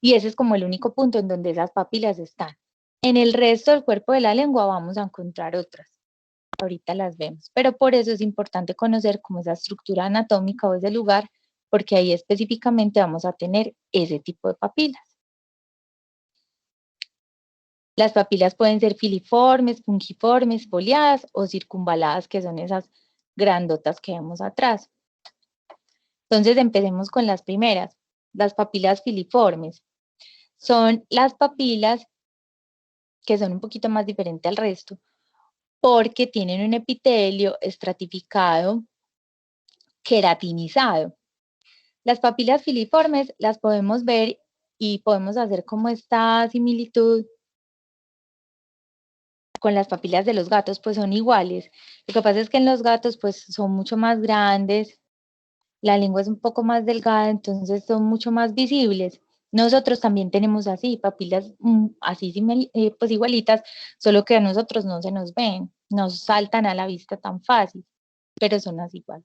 Y ese es como el único punto en donde esas papilas están. En el resto del cuerpo de la lengua vamos a encontrar otras. Ahorita las vemos, pero por eso es importante conocer cómo es la estructura anatómica o ese lugar, porque ahí específicamente vamos a tener ese tipo de papilas. Las papilas pueden ser filiformes, pungiformes, foliadas o circunvaladas, que son esas grandotas que vemos atrás. Entonces empecemos con las primeras, las papilas filiformes. Son las papilas que son un poquito más diferentes al resto, porque tienen un epitelio estratificado queratinizado. Las papilas filiformes las podemos ver y podemos hacer como esta similitud con las papilas de los gatos, pues son iguales. Lo que pasa es que en los gatos pues son mucho más grandes, la lengua es un poco más delgada, entonces son mucho más visibles. Nosotros también tenemos así, papilas así pues igualitas, solo que a nosotros no se nos ven, no saltan a la vista tan fácil, pero son así igual.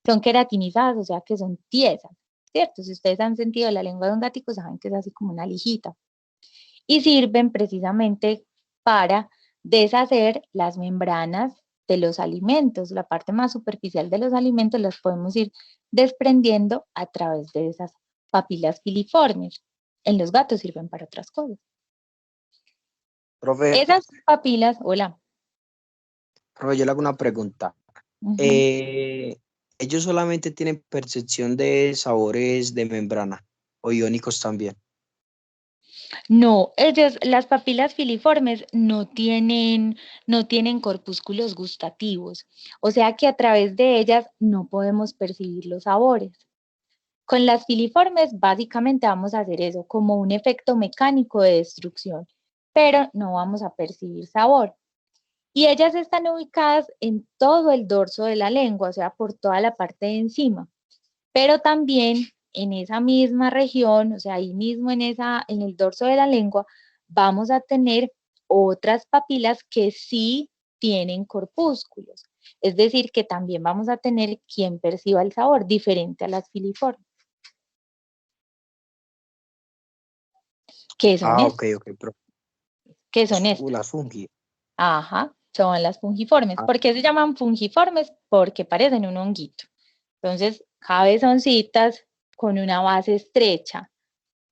Son queratinizadas, o sea que son tiesas, ¿cierto? Si ustedes han sentido la lengua de un gatico, saben que es así como una lijita. Y sirven precisamente para deshacer las membranas de los alimentos. La parte más superficial de los alimentos las podemos ir desprendiendo a través de esas papilas filiformes. En los gatos sirven para otras cosas. Profe, Esas papilas, hola. profe, yo le hago una pregunta. ¿Ellos solamente tienen percepción de sabores de membrana o iónicos también? No, las papilas filiformes no tienen corpúsculos gustativos, o sea que a través de ellas no podemos percibir los sabores. Con las filiformes básicamente vamos a hacer eso, como un efecto mecánico de destrucción, pero no vamos a percibir sabor. Y ellas están ubicadas en todo el dorso de la lengua, o sea, por toda la parte de encima, pero también en esa misma región, o sea, ahí mismo en el dorso de la lengua, vamos a tener otras papilas que sí tienen corpúsculos. Es decir, que también vamos a tener quien perciba el sabor, diferente a las filiformes. ¿Qué son estas? Ok, profe. ¿Qué son estas? Las fungi. Ajá, son las fungiformes. ¿Por qué se llaman fungiformes? Porque parecen un honguito. Entonces, cabezoncitas con una base estrecha.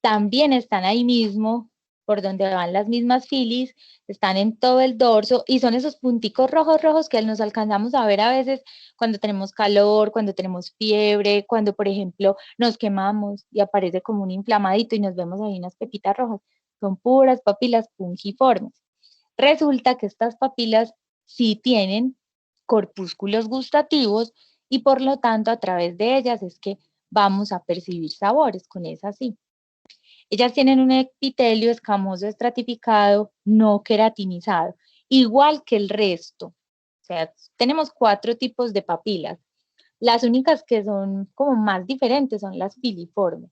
También están ahí mismo, por donde van las mismas filis, están en todo el dorso y son esos punticos rojos que nos alcanzamos a ver a veces cuando tenemos calor, cuando tenemos fiebre, cuando, por ejemplo, nos quemamos y aparece como un inflamadito y nos vemos ahí unas pepitas rojas. Son puras papilas fungiformes. Resulta que estas papilas sí tienen corpúsculos gustativos y por lo tanto a través de ellas es que vamos a percibir sabores, con esas sí. Ellas tienen un epitelio escamoso estratificado no queratinizado, igual que el resto. O sea, tenemos 4 tipos de papilas. Las únicas que son como más diferentes son las filiformes,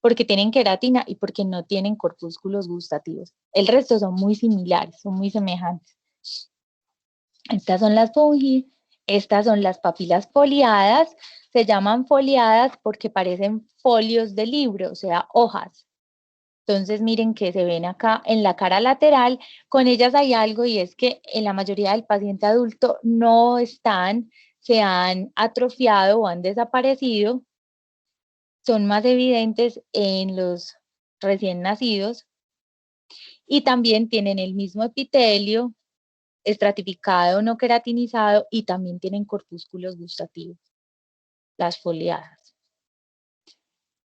porque tienen queratina y porque no tienen corpúsculos gustativos. El resto son muy similares, son muy semejantes. Estas son las fungi, estas son las papilas foliadas, se llaman foliadas porque parecen folios de libro, o sea, hojas. Entonces miren que se ven acá en la cara lateral, con ellas hay algo y es que en la mayoría del paciente adulto no están, se han atrofiado o han desaparecido, son más evidentes en los recién nacidos y también tienen el mismo epitelio estratificado no queratinizado y también tienen corpúsculos gustativos, las foliadas.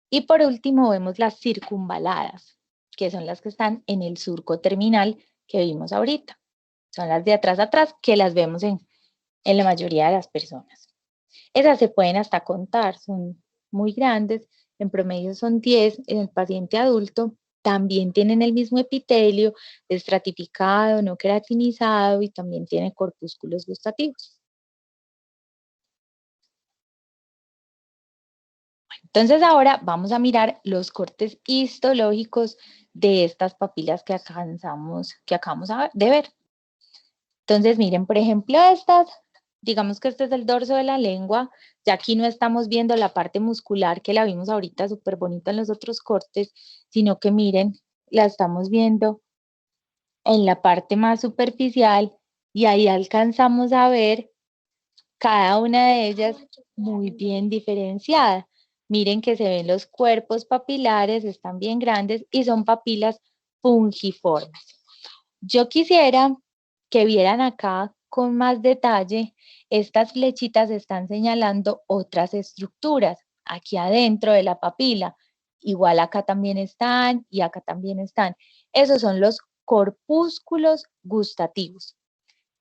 Y por último vemos las circunvaladas, que son las que están en el surco terminal que vimos ahorita. Son las de atrás que las vemos en la mayoría de las personas. Esas se pueden hasta contar, son muy grandes, en promedio son 10 en el paciente adulto. También tienen el mismo epitelio estratificado, no queratinizado y también tiene corpúsculos gustativos. Entonces ahora vamos a mirar los cortes histológicos de estas papilas que acabamos de ver. Entonces miren, por ejemplo, estas, digamos que este es el dorso de la lengua, ya aquí no estamos viendo la parte muscular que la vimos ahorita súper bonita en los otros cortes, sino que miren, la estamos viendo en la parte más superficial y ahí alcanzamos a ver cada una de ellas muy bien diferenciada. Miren que se ven los cuerpos papilares, están bien grandes y son papilas fungiformes. Yo quisiera que vieran acá con más detalle, estas flechitas están señalando otras estructuras aquí adentro de la papila. Igual acá también están y acá también están. Esos son los corpúsculos gustativos.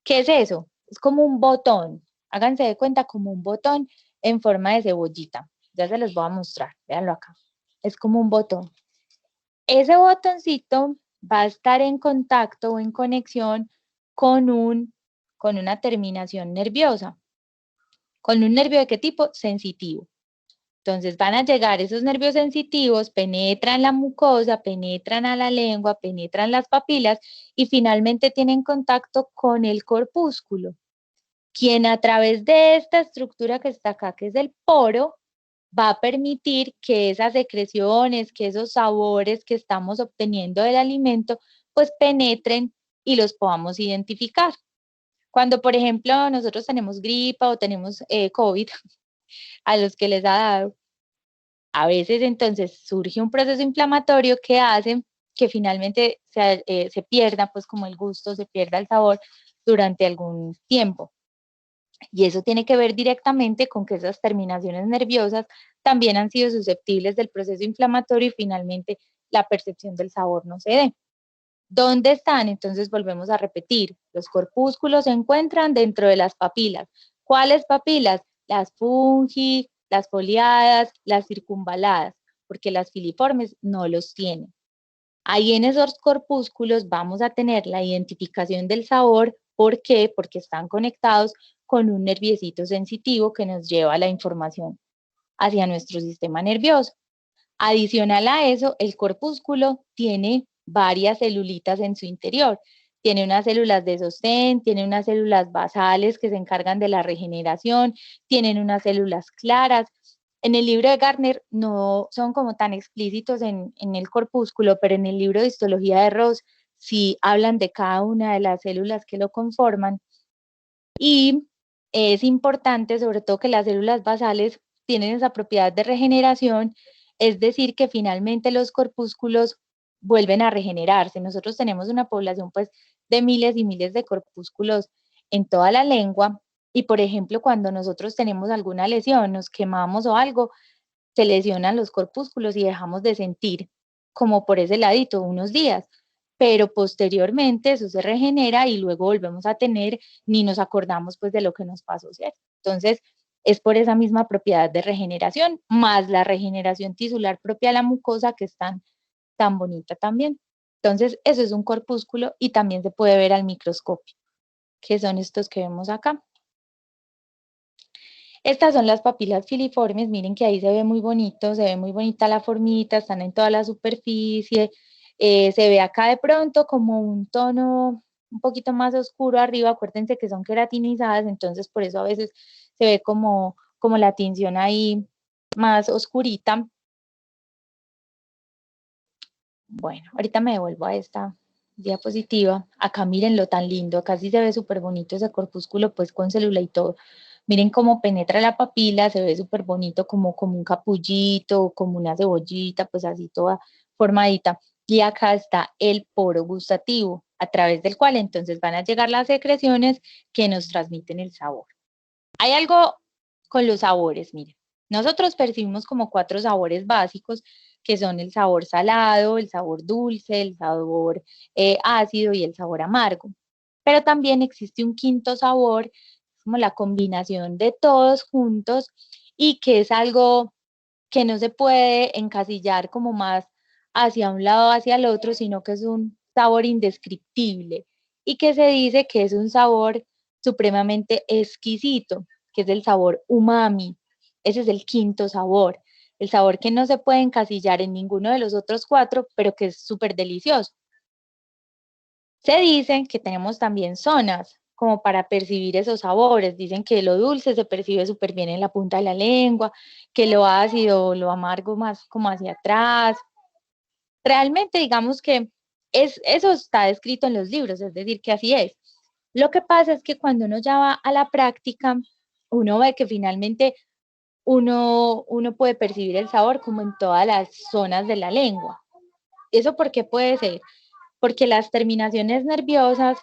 ¿Qué es eso? Es como un botón. Háganse de cuenta como un botón en forma de cebollita. Ya se los voy a mostrar. Véanlo acá. Es como un botón. Ese botoncito va a estar en contacto o en conexión con una terminación nerviosa. ¿Con un nervio de qué tipo? Sensitivo. Entonces van a llegar esos nervios sensitivos, penetran la mucosa, penetran a la lengua, penetran las papilas y finalmente tienen contacto con el corpúsculo, quien a través de esta estructura que está acá, que es el poro, va a permitir que esas secreciones, que esos sabores que estamos obteniendo del alimento, pues penetren y los podamos identificar. Cuando, por ejemplo, nosotros tenemos gripa o tenemos COVID, a los que les ha dado, a veces entonces surge un proceso inflamatorio que hace que finalmente se pierda pues como el gusto, se pierda el sabor durante algún tiempo. Y eso tiene que ver directamente con que esas terminaciones nerviosas también han sido susceptibles del proceso inflamatorio y finalmente la percepción del sabor no se dé. ¿Dónde están? Entonces volvemos a repetir. Los corpúsculos se encuentran dentro de las papilas. ¿Cuáles papilas? Las fungi, las foliadas, las circunvaladas, porque las filiformes no los tienen. Ahí en esos corpúsculos vamos a tener la identificación del sabor. ¿Por qué? Porque están conectados con un nerviecito sensitivo que nos lleva la información hacia nuestro sistema nervioso. Adicional a eso, el corpúsculo tiene varias celulitas en su interior. Tiene unas células de sostén, tiene unas células basales que se encargan de la regeneración, tienen unas células claras. En el libro de Gardner no son como tan explícitos en el corpúsculo, pero en el libro de histología de Ross sí hablan de cada una de las células que lo conforman. Y es importante, sobre todo, que las células basales tienen esa propiedad de regeneración, es decir, que finalmente los corpúsculos vuelven a regenerarse. Nosotros tenemos una población pues de miles y miles de corpúsculos en toda la lengua y, por ejemplo, cuando nosotros tenemos alguna lesión, nos quemamos o algo, se lesionan los corpúsculos y dejamos de sentir como por ese ladito unos días, pero posteriormente eso se regenera y luego volvemos a tener, ni nos acordamos pues de lo que nos pasó, ¿cierto? Entonces, es por esa misma propiedad de regeneración, más la regeneración tisular propia de la mucosa que es tan bonita también. Entonces, eso es un corpúsculo y también se puede ver al microscopio, que son estos que vemos acá. Estas son las papilas filiformes, miren que ahí se ve muy bonito, se ve muy bonita la formita, están en toda la superficie, se ve acá de pronto como un tono un poquito más oscuro arriba, acuérdense que son queratinizadas, entonces por eso a veces se ve como la tinción ahí más oscurita. Bueno, ahorita me devuelvo a esta diapositiva. Acá miren lo tan lindo, acá sí se ve súper bonito ese corpúsculo pues con célula y todo. Miren cómo penetra la papila, se ve súper bonito como un capullito, como una cebollita, pues así toda formadita. Y acá está el poro gustativo, a través del cual entonces van a llegar las secreciones que nos transmiten el sabor. Hay algo con los sabores, miren. Nosotros percibimos como 4 sabores básicos, que son el sabor salado, el sabor dulce, el sabor ácido y el sabor amargo. Pero también existe un quinto sabor, como la combinación de todos juntos y que es algo que no se puede encasillar como más hacia un lado o hacia el otro, sino que es un sabor indescriptible y que se dice que es un sabor supremamente exquisito, que es el sabor umami. Ese es el quinto sabor, el sabor que no se puede encasillar en ninguno de los otros 4, pero que es súper delicioso. Se dice que tenemos también zonas como para percibir esos sabores. Dicen que lo dulce se percibe súper bien en la punta de la lengua, que lo ácido, lo amargo más como hacia atrás. Realmente digamos que eso está escrito en los libros, es decir, que así es. Lo que pasa es que cuando uno ya va a la práctica, uno ve que finalmente uno puede percibir el sabor como en todas las zonas de la lengua. ¿Eso por qué puede ser? Porque las terminaciones nerviosas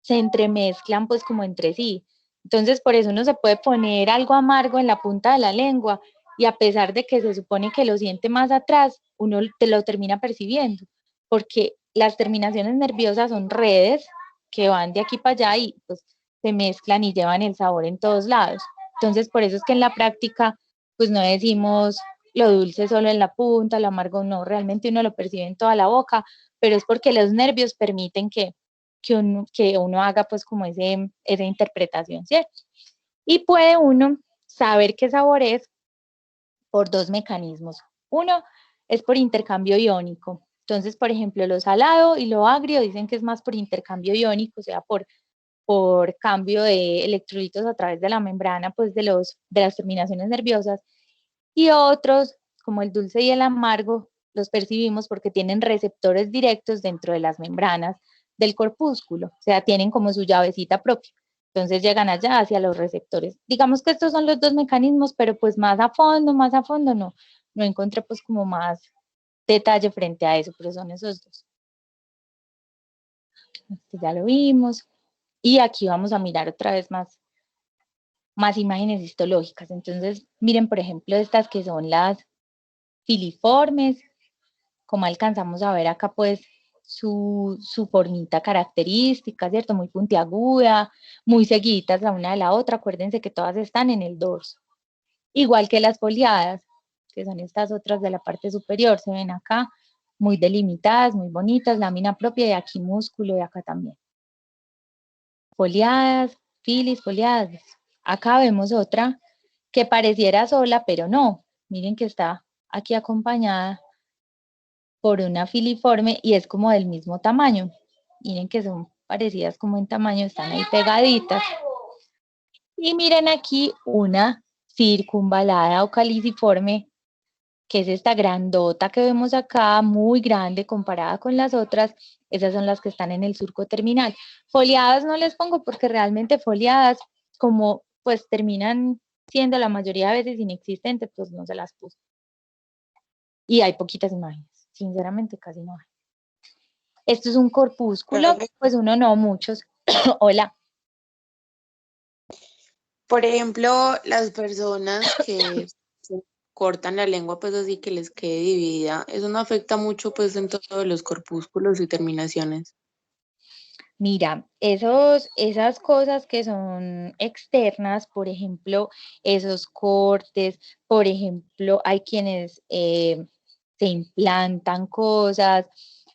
se entremezclan pues como entre sí. Entonces por eso uno se puede poner algo amargo en la punta de la lengua y a pesar de que se supone que lo siente más atrás, uno te lo termina percibiendo, porque las terminaciones nerviosas son redes que van de aquí para allá y pues se mezclan y llevan el sabor en todos lados. Entonces, por eso es que en la práctica, pues no decimos lo dulce solo en la punta, lo amargo no, realmente uno lo percibe en toda la boca, pero es porque los nervios permiten que uno haga pues como esa interpretación, ¿cierto? Y puede uno saber qué sabor es por dos mecanismos. Uno es por intercambio iónico. Entonces, por ejemplo, lo salado y lo agrio dicen que es más por intercambio iónico, o sea, por cambio de electrolitos a través de la membrana, pues de las terminaciones nerviosas. Y otros, como el dulce y el amargo, los percibimos porque tienen receptores directos dentro de las membranas del corpúsculo, o sea, tienen como su llavecita propia. Entonces llegan allá hacia los receptores. Digamos que estos son los dos mecanismos, pero pues más a fondo no encontré pues como más detalle frente a eso, pero son esos dos. Este ya lo vimos. Y aquí vamos a mirar otra vez más imágenes histológicas. Entonces, miren, por ejemplo, estas que son las filiformes, como alcanzamos a ver acá, pues, su formita característica, ¿cierto? Muy puntiaguda, muy seguidas la una de la otra. Acuérdense que todas están en el dorso. Igual que las foliadas, que son estas otras de la parte superior, se ven acá, muy delimitadas, muy bonitas, lámina propia y aquí músculo y acá también. Foliadas, filis, foliadas. Acá vemos otra que pareciera sola, pero no. Miren que está aquí acompañada por una filiforme y es como del mismo tamaño. Miren que son parecidas como en tamaño, están ahí pegaditas. Y miren aquí una circunvalada o caliciforme, que es esta grandota que vemos acá, muy grande comparada con las otras. Esas son las que están en el surco terminal. Foliadas no les pongo porque realmente foliadas, como pues terminan siendo la mayoría de veces inexistentes, pues no se las puse. Y hay poquitas imágenes, sinceramente casi no hay. Esto es un corpúsculo, pues uno no, muchos. Hola. Por ejemplo, las personas que se cortan la lengua, pues así que les quede dividida, eso no afecta mucho pues en todos los corpúsculos y terminaciones. Mira, esas cosas que son externas, por ejemplo, esos cortes, por ejemplo, hay quienes se implantan cosas,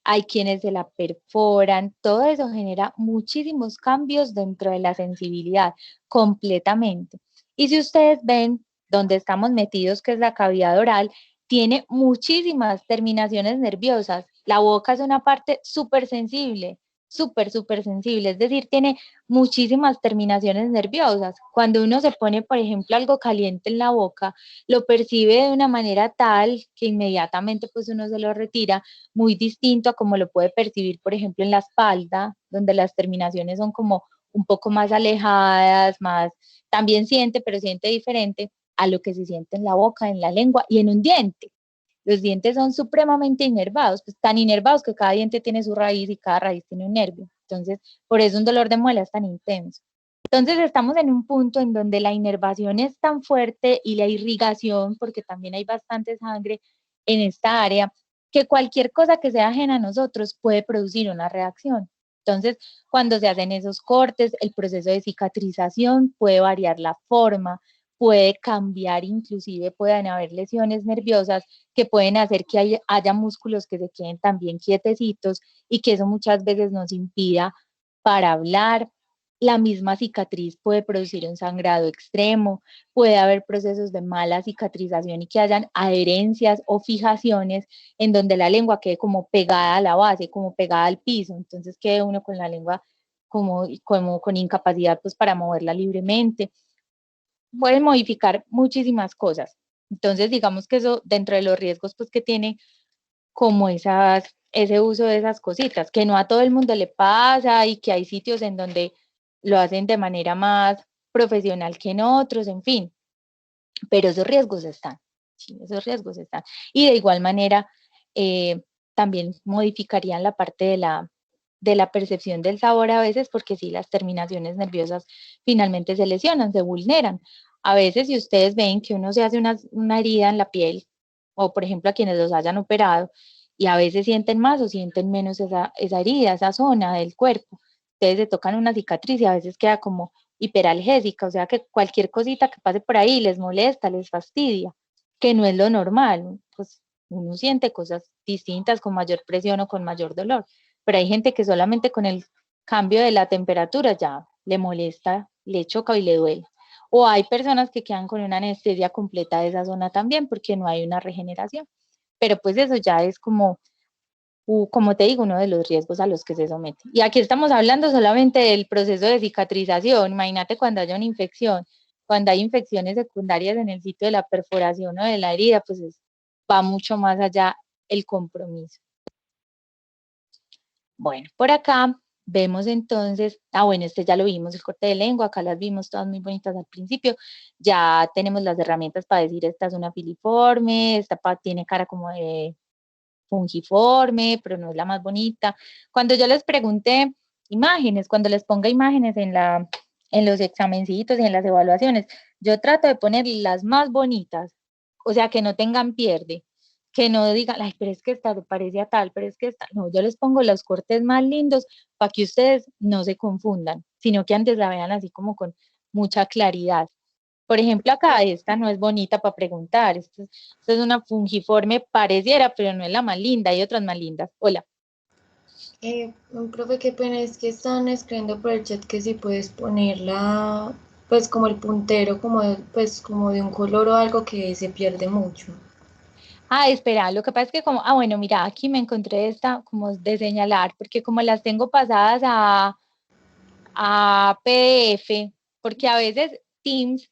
hay quienes se la perforan, todo eso genera muchísimos cambios dentro de la sensibilidad, completamente. Y si ustedes ven donde estamos metidos, que es la cavidad oral, tiene muchísimas terminaciones nerviosas. La boca es una parte súper sensible, súper sensible, es decir, tiene muchísimas terminaciones nerviosas. Cuando uno se pone, por ejemplo, algo caliente en la boca, lo percibe de una manera tal que inmediatamente pues uno se lo retira, muy distinto a como lo puede percibir, por ejemplo, en la espalda, donde las terminaciones son como un poco más alejadas, también siente, pero siente diferente a lo que se siente en la boca, en la lengua y en un diente. Los dientes son supremamente inervados, pues tan inervados que cada diente tiene su raíz y cada raíz tiene un nervio. Entonces, por eso un dolor de muela es tan intenso. Entonces, estamos en un punto en donde la inervación es tan fuerte y la irrigación, porque también hay bastante sangre en esta área, que cualquier cosa que sea ajena a nosotros puede producir una reacción. Entonces, cuando se hacen esos cortes, el proceso de cicatrización puede variar la forma, puede cambiar, inclusive pueden haber lesiones nerviosas que pueden hacer que haya músculos que se queden también quietecitos y que eso muchas veces nos impida para hablar. La misma cicatriz puede producir un sangrado extremo, puede haber procesos de mala cicatrización y que hayan adherencias o fijaciones en donde la lengua quede como pegada a la base, como pegada al piso, entonces quede uno con la lengua como con incapacidad pues para moverla libremente. Pueden modificar muchísimas cosas. Entonces, digamos que eso dentro de los riesgos pues que tiene como ese uso de esas cositas, que no a todo el mundo le pasa y que hay sitios en donde lo hacen de manera más profesional que en otros, en fin, pero esos riesgos están, sí, esos riesgos están. Y de igual manera, también modificarían la parte de la percepción del sabor a veces, porque sí, las terminaciones nerviosas finalmente se lesionan, se vulneran. A veces, si ustedes ven que uno se hace una herida en la piel, o por ejemplo a quienes los hayan operado, y a veces sienten más o sienten menos esa herida, esa zona del cuerpo. ustedes se tocan una cicatriz y a veces queda como hiperalgésica, o sea que cualquier cosita que pase por ahí les molesta, les fastidia, que no es lo normal, pues uno siente cosas distintas con mayor presión o con mayor dolor, pero hay gente que solamente con el cambio de la temperatura ya le molesta, le choca y le duele. O hay personas que quedan con una anestesia completa de esa zona también porque no hay una regeneración. Pero pues eso ya es como te digo, uno de los riesgos a los que se somete. Y aquí estamos hablando solamente del proceso de cicatrización. Imagínate cuando haya una infección, cuando hay infecciones secundarias en el sitio de la perforación o de la herida, pues va mucho más allá el compromiso. Bueno, por acá vemos entonces, bueno, este ya lo vimos, el corte de lengua, acá las vimos todas muy bonitas al principio, ya tenemos las herramientas para decir esta es una filiforme, esta tiene cara como de fungiforme, pero no es la más bonita. Cuando yo les pregunté imágenes, cuando les ponga imágenes en los examencitos y en las evaluaciones, yo trato de poner las más bonitas, o sea, que no tengan pierde, que no digan, ay, pero es que esta parece a tal, pero es que esta, no, yo les pongo los cortes más lindos para que ustedes no se confundan, sino que antes la vean así como con mucha claridad. Por ejemplo, acá esta no es bonita para preguntar, esta es una fungiforme, pareciera, pero no es la más linda, hay otras más lindas. Hola. Profe, qué pena, es que están escribiendo por el chat que si puedes ponerla, pues como el puntero, pues como de un color o algo que se pierde mucho. Espera, lo que pasa es que bueno, mira, aquí me encontré esta como de señalar, porque como las tengo pasadas a PDF, porque a veces Teams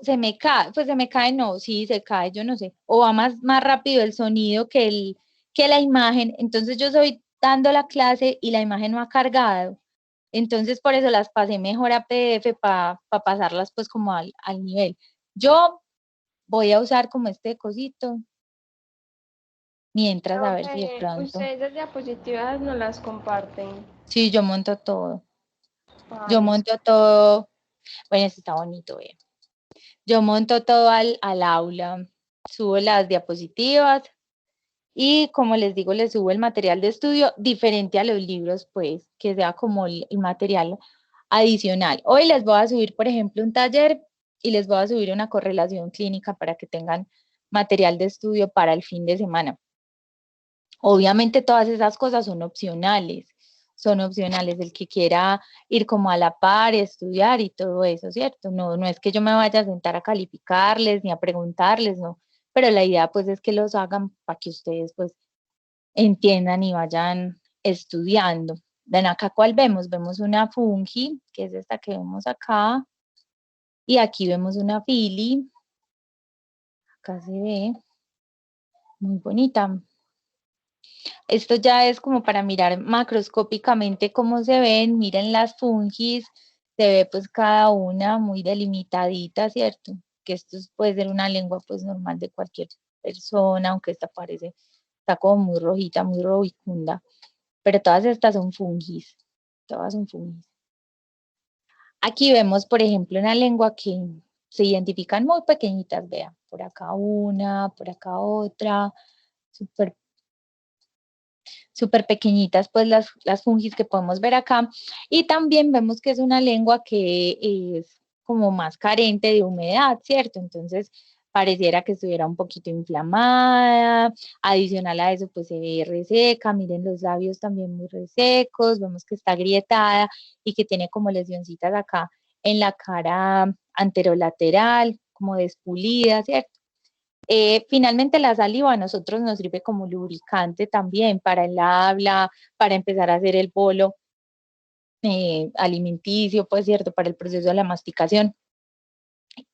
se me cae, pues se me cae, no, sí, se cae, yo no sé, o va más rápido el sonido que la imagen, entonces yo estoy dando la clase y la imagen no ha cargado, entonces por eso las pasé mejor a PDF para pasarlas pues como al nivel. Yo voy a usar como este cosito, mientras a ver si de pronto. Ustedes las diapositivas no las comparten. Sí, yo monto todo. Ay, Yo monto todo. Bueno, esto está bonito, vean. Yo monto todo al aula, subo las diapositivas y como les digo, les subo el material de estudio diferente a los libros, pues, que sea como el material adicional. Hoy les voy a subir, por ejemplo, un taller y les voy a subir una correlación clínica para que tengan material de estudio para el fin de semana. Obviamente todas esas cosas son opcionales, el que quiera ir como a la par, estudiar y todo eso, ¿cierto? No, no es que yo me vaya a sentar a calificarles ni a preguntarles, no, pero la idea pues es que los hagan para que ustedes pues entiendan y vayan estudiando. Ven acá, ¿cuál vemos? Vemos una fungi, que es esta que vemos acá, y aquí vemos una fili, acá se ve, muy bonita. Esto ya es como para mirar macroscópicamente cómo se ven, miren las fungis, se ve pues cada una muy delimitadita, ¿cierto? Que esto puede ser una lengua pues normal de cualquier persona, aunque esta parece, está como muy rojita, muy rubicunda, pero todas estas son fungis, todas son fungis. Aquí vemos, por ejemplo, una lengua que se identifican muy pequeñitas, vean, por acá una, por acá otra, súper pequeñitas, pues las fungis que podemos ver acá. Y también vemos que es una lengua que es como más carente de humedad, ¿cierto? Entonces, pareciera que estuviera un poquito inflamada. Adicional a eso, pues se ve reseca. Miren los labios también muy resecos. Vemos que está agrietada y que tiene como lesioncitas acá en la cara anterolateral, como despulida, ¿cierto? Finalmente la saliva a nosotros nos sirve como lubricante también para el habla, para empezar a hacer el bolo alimenticio, pues cierto, para el proceso de la masticación.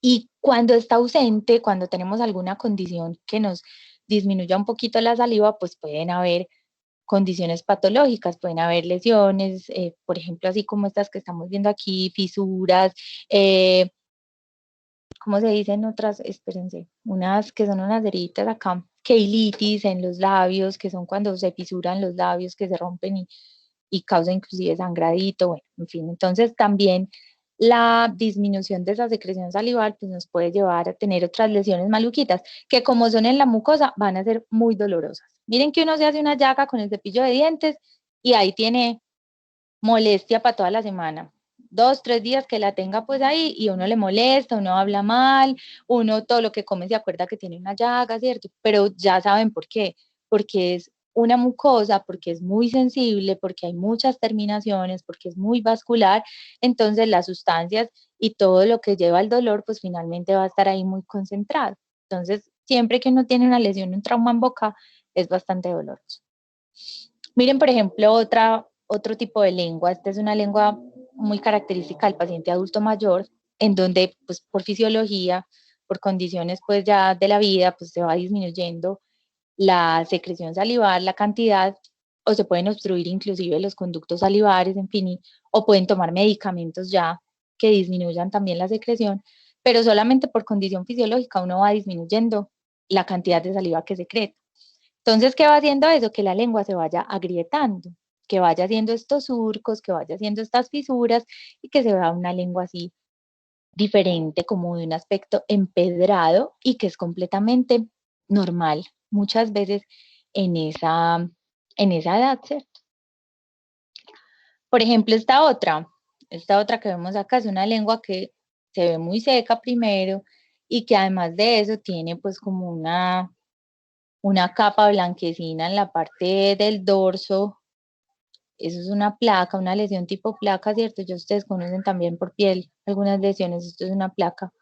Y cuando está ausente, cuando tenemos alguna condición que nos disminuya un poquito la saliva, pues pueden haber condiciones patológicas, pueden haber lesiones, por ejemplo, así como estas que estamos viendo aquí, fisuras, ¿cómo se dicen otras? Espérense, unas que son unas heridas acá, keilitis en los labios, que son cuando se fisuran los labios, que se rompen y causa inclusive sangradito, bueno, en fin, entonces también la disminución de esa secreción salival pues nos puede llevar a tener otras lesiones maluquitas, que como son en la mucosa van a ser muy dolorosas. Miren que uno se hace una llaga con el cepillo de dientes y ahí tiene molestia para toda la semana. 2, 3 días que la tenga pues ahí y uno le molesta, uno habla mal, uno todo lo que come se acuerda que tiene una llaga, ¿cierto? Pero ya saben por qué, porque es una mucosa, porque es muy sensible, porque hay muchas terminaciones, porque es muy vascular, entonces las sustancias y todo lo que lleva al dolor pues finalmente va a estar ahí muy concentrado. Entonces, siempre que uno tiene una lesión, un trauma en boca, es bastante doloroso. Miren, por ejemplo, otro tipo de lengua. Esta es una lengua muy característica del paciente adulto mayor, en donde, pues, por fisiología, por condiciones, pues, ya de la vida, pues, se va disminuyendo la secreción salivar, la cantidad, o se pueden obstruir inclusive los conductos salivares, en fin, o pueden tomar medicamentos ya que disminuyan también la secreción, pero solamente por condición fisiológica uno va disminuyendo la cantidad de saliva que secreta. Entonces, ¿qué va haciendo eso? Que la lengua se vaya agrietando, que vaya haciendo estos surcos, que vaya haciendo estas fisuras y que se vea una lengua así diferente, como de un aspecto empedrado y que es completamente normal muchas veces en esa edad, ¿cierto? Por ejemplo, esta otra que vemos acá es una lengua que se ve muy seca primero y que además de eso tiene pues como una capa blanquecina en la parte del dorso. Eso es una placa, una lesión tipo placa, ¿cierto? Ya ustedes conocen también por piel algunas lesiones, esto es una placa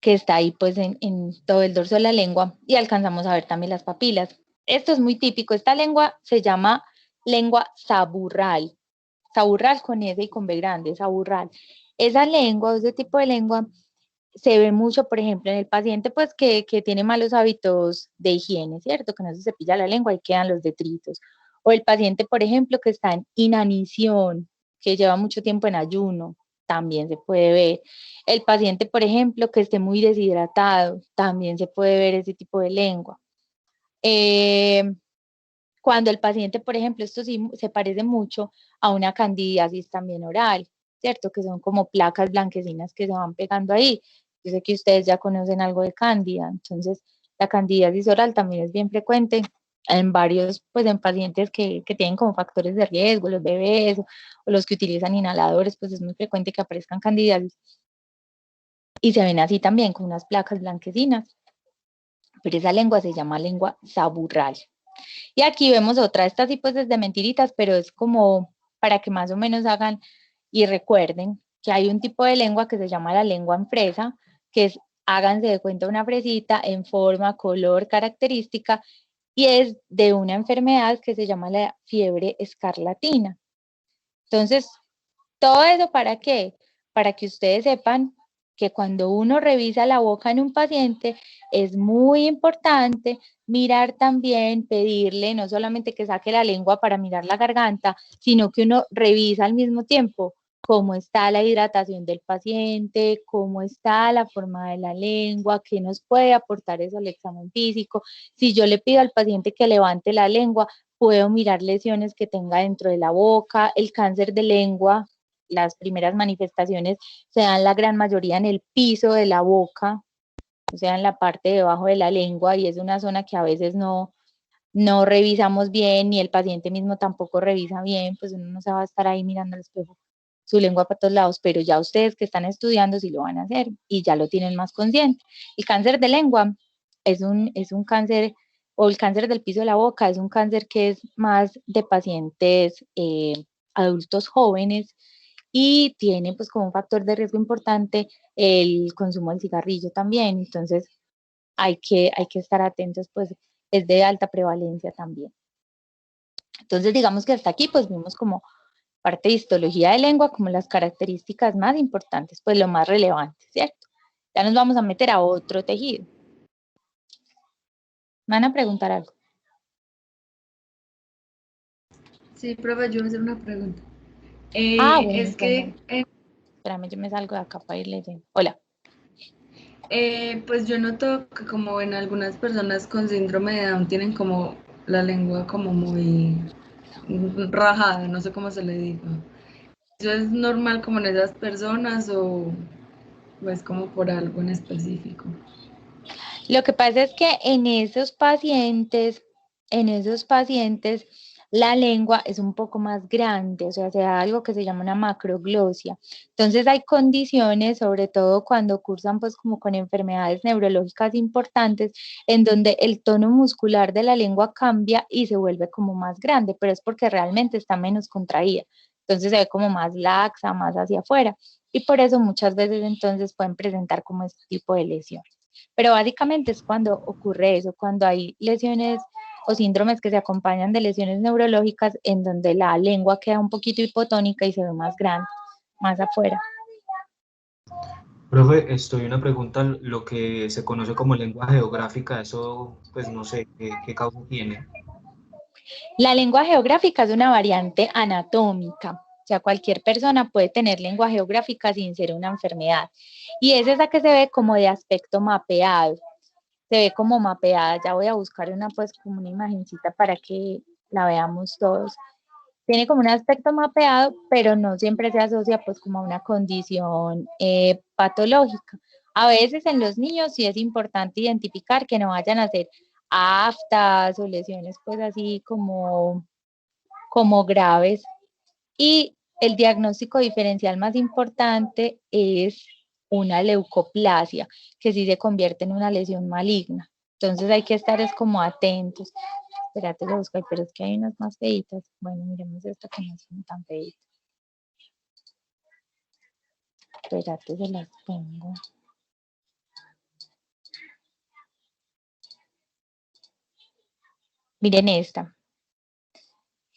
que está ahí pues en todo el dorso de la lengua y alcanzamos a ver también las papilas. Esto es muy típico, esta lengua se llama lengua saburral con S y con B grande, saburral. Esa lengua, ese tipo de lengua, se ve mucho, por ejemplo, en el paciente pues que tiene malos hábitos de higiene, ¿cierto? Que no se cepilla la lengua y quedan los detritos. O el paciente, por ejemplo, que está en inanición, que lleva mucho tiempo en ayuno, también se puede ver. El paciente, por ejemplo, que esté muy deshidratado, también se puede ver ese tipo de lengua. Cuando el paciente, por ejemplo, esto sí se parece mucho a una candidiasis también oral, ¿cierto? Que son como placas blanquecinas que se van pegando ahí. Yo sé que ustedes ya conocen algo de cándida, entonces la candidiasis oral también es bien frecuente en varios, pues en pacientes que tienen como factores de riesgo, los bebés o los que utilizan inhaladores, pues es muy frecuente que aparezcan candidiasis. Y se ven así también con unas placas blanquecinas, pero esa lengua se llama lengua saburral. Y aquí vemos otra, esta sí pues es de mentiritas, pero es como para que más o menos hagan y recuerden que hay un tipo de lengua que se llama la lengua en fresa, que es, háganse de cuenta, una fresita en forma, color, característica, y es de una enfermedad que se llama la fiebre escarlatina. Entonces, ¿todo eso para qué? Para que ustedes sepan que cuando uno revisa la boca en un paciente, es muy importante mirar también, pedirle, no solamente que saque la lengua para mirar la garganta, sino que uno revisa al mismo tiempo cómo está la hidratación del paciente, cómo está la forma de la lengua, qué nos puede aportar eso al examen físico. Si yo le pido al paciente que levante la lengua, puedo mirar lesiones que tenga dentro de la boca, el cáncer de lengua. Las primeras manifestaciones se dan la gran mayoría en el piso de la boca, o sea, en la parte debajo de la lengua, y es una zona que a veces no revisamos bien, ni el paciente mismo tampoco revisa bien, pues uno no se va a estar ahí mirando al espejo su lengua para todos lados, pero ya ustedes que están estudiando sí lo van a hacer y ya lo tienen más consciente. El cáncer de lengua es un cáncer, o el cáncer del piso de la boca, es un cáncer que es más de pacientes adultos jóvenes, y tiene pues como un factor de riesgo importante el consumo del cigarrillo también, entonces hay que estar atentos, pues es de alta prevalencia también. Entonces digamos que hasta aquí pues vimos como parte de histología de lengua, como las características más importantes, pues lo más relevante, ¿cierto? Ya nos vamos a meter a otro tejido. ¿Me van a preguntar algo? Sí, profe, yo voy a hacer una pregunta. Bueno, Es que, espérame, yo me salgo de acá para ir leyendo. Hola. pues yo noto que como en algunas personas con síndrome de Down tienen como la lengua como muy rajada, no sé cómo se le diga. ¿Eso es normal como en esas personas o es como por algo en específico? Lo que pasa es que en esos pacientes, la lengua es un poco más grande, o sea, se da algo que se llama una macroglosia. Entonces hay condiciones, sobre todo cuando cursan pues como con enfermedades neurológicas importantes, en donde el tono muscular de la lengua cambia y se vuelve como más grande, pero es porque realmente está menos contraída. Entonces se ve como más laxa, más hacia afuera. Y por eso muchas veces entonces pueden presentar como este tipo de lesiones. Pero básicamente es cuando ocurre eso, cuando hay lesiones o síndromes que se acompañan de lesiones neurológicas en donde la lengua queda un poquito hipotónica y se ve más grande, más afuera. Profe, estoy una pregunta, lo que se conoce como lengua geográfica, eso pues no sé qué causa tiene. La lengua geográfica es una variante anatómica. O sea, cualquier persona puede tener lengua geográfica sin ser una enfermedad. Y es esa que se ve como de aspecto mapeado. Se ve como mapeada. Ya voy a buscar una, pues, como una imagencita para que la veamos todos. Tiene como un aspecto mapeado, pero no siempre se asocia, pues, como a una condición patológica. A veces en los niños sí es importante identificar que no vayan a ser aftas o lesiones, pues, así como graves. Y el diagnóstico diferencial más importante es una leucoplasia, que sí se convierte en una lesión maligna. Entonces hay que estar es como atentos. Espérate, lo busco, pero es que hay unas más feitas. Bueno, miremos esta que no son tan feitas. Espérate, se las pongo. Miren esta.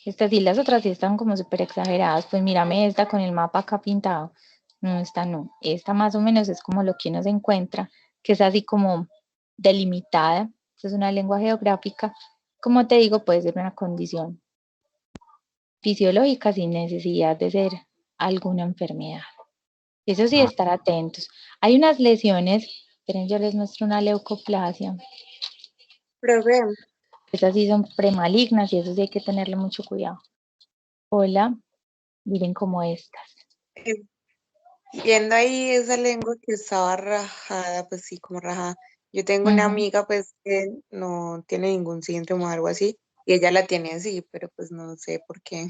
Estas y las otras sí están como súper exageradas. Pues mírame esta con el mapa acá pintado. No, esta no. Esta más o menos es como lo que uno se encuentra, que es así como delimitada. Esta es una lengua geográfica. Como te digo, puede ser una condición fisiológica sin necesidad de ser alguna enfermedad. Eso sí, estar atentos. Hay unas lesiones, esperen, yo les muestro una leucoplasia. Profe, Esas sí son premalignas y eso sí hay que tenerle mucho cuidado. Hola, miren como estas. viendo ahí esa lengua que estaba rajada, pues sí, como rajada. Yo tengo una Ujú. amiga pues que no tiene ningún síndrome o algo así, y ella la tiene así, pero pues no sé por qué.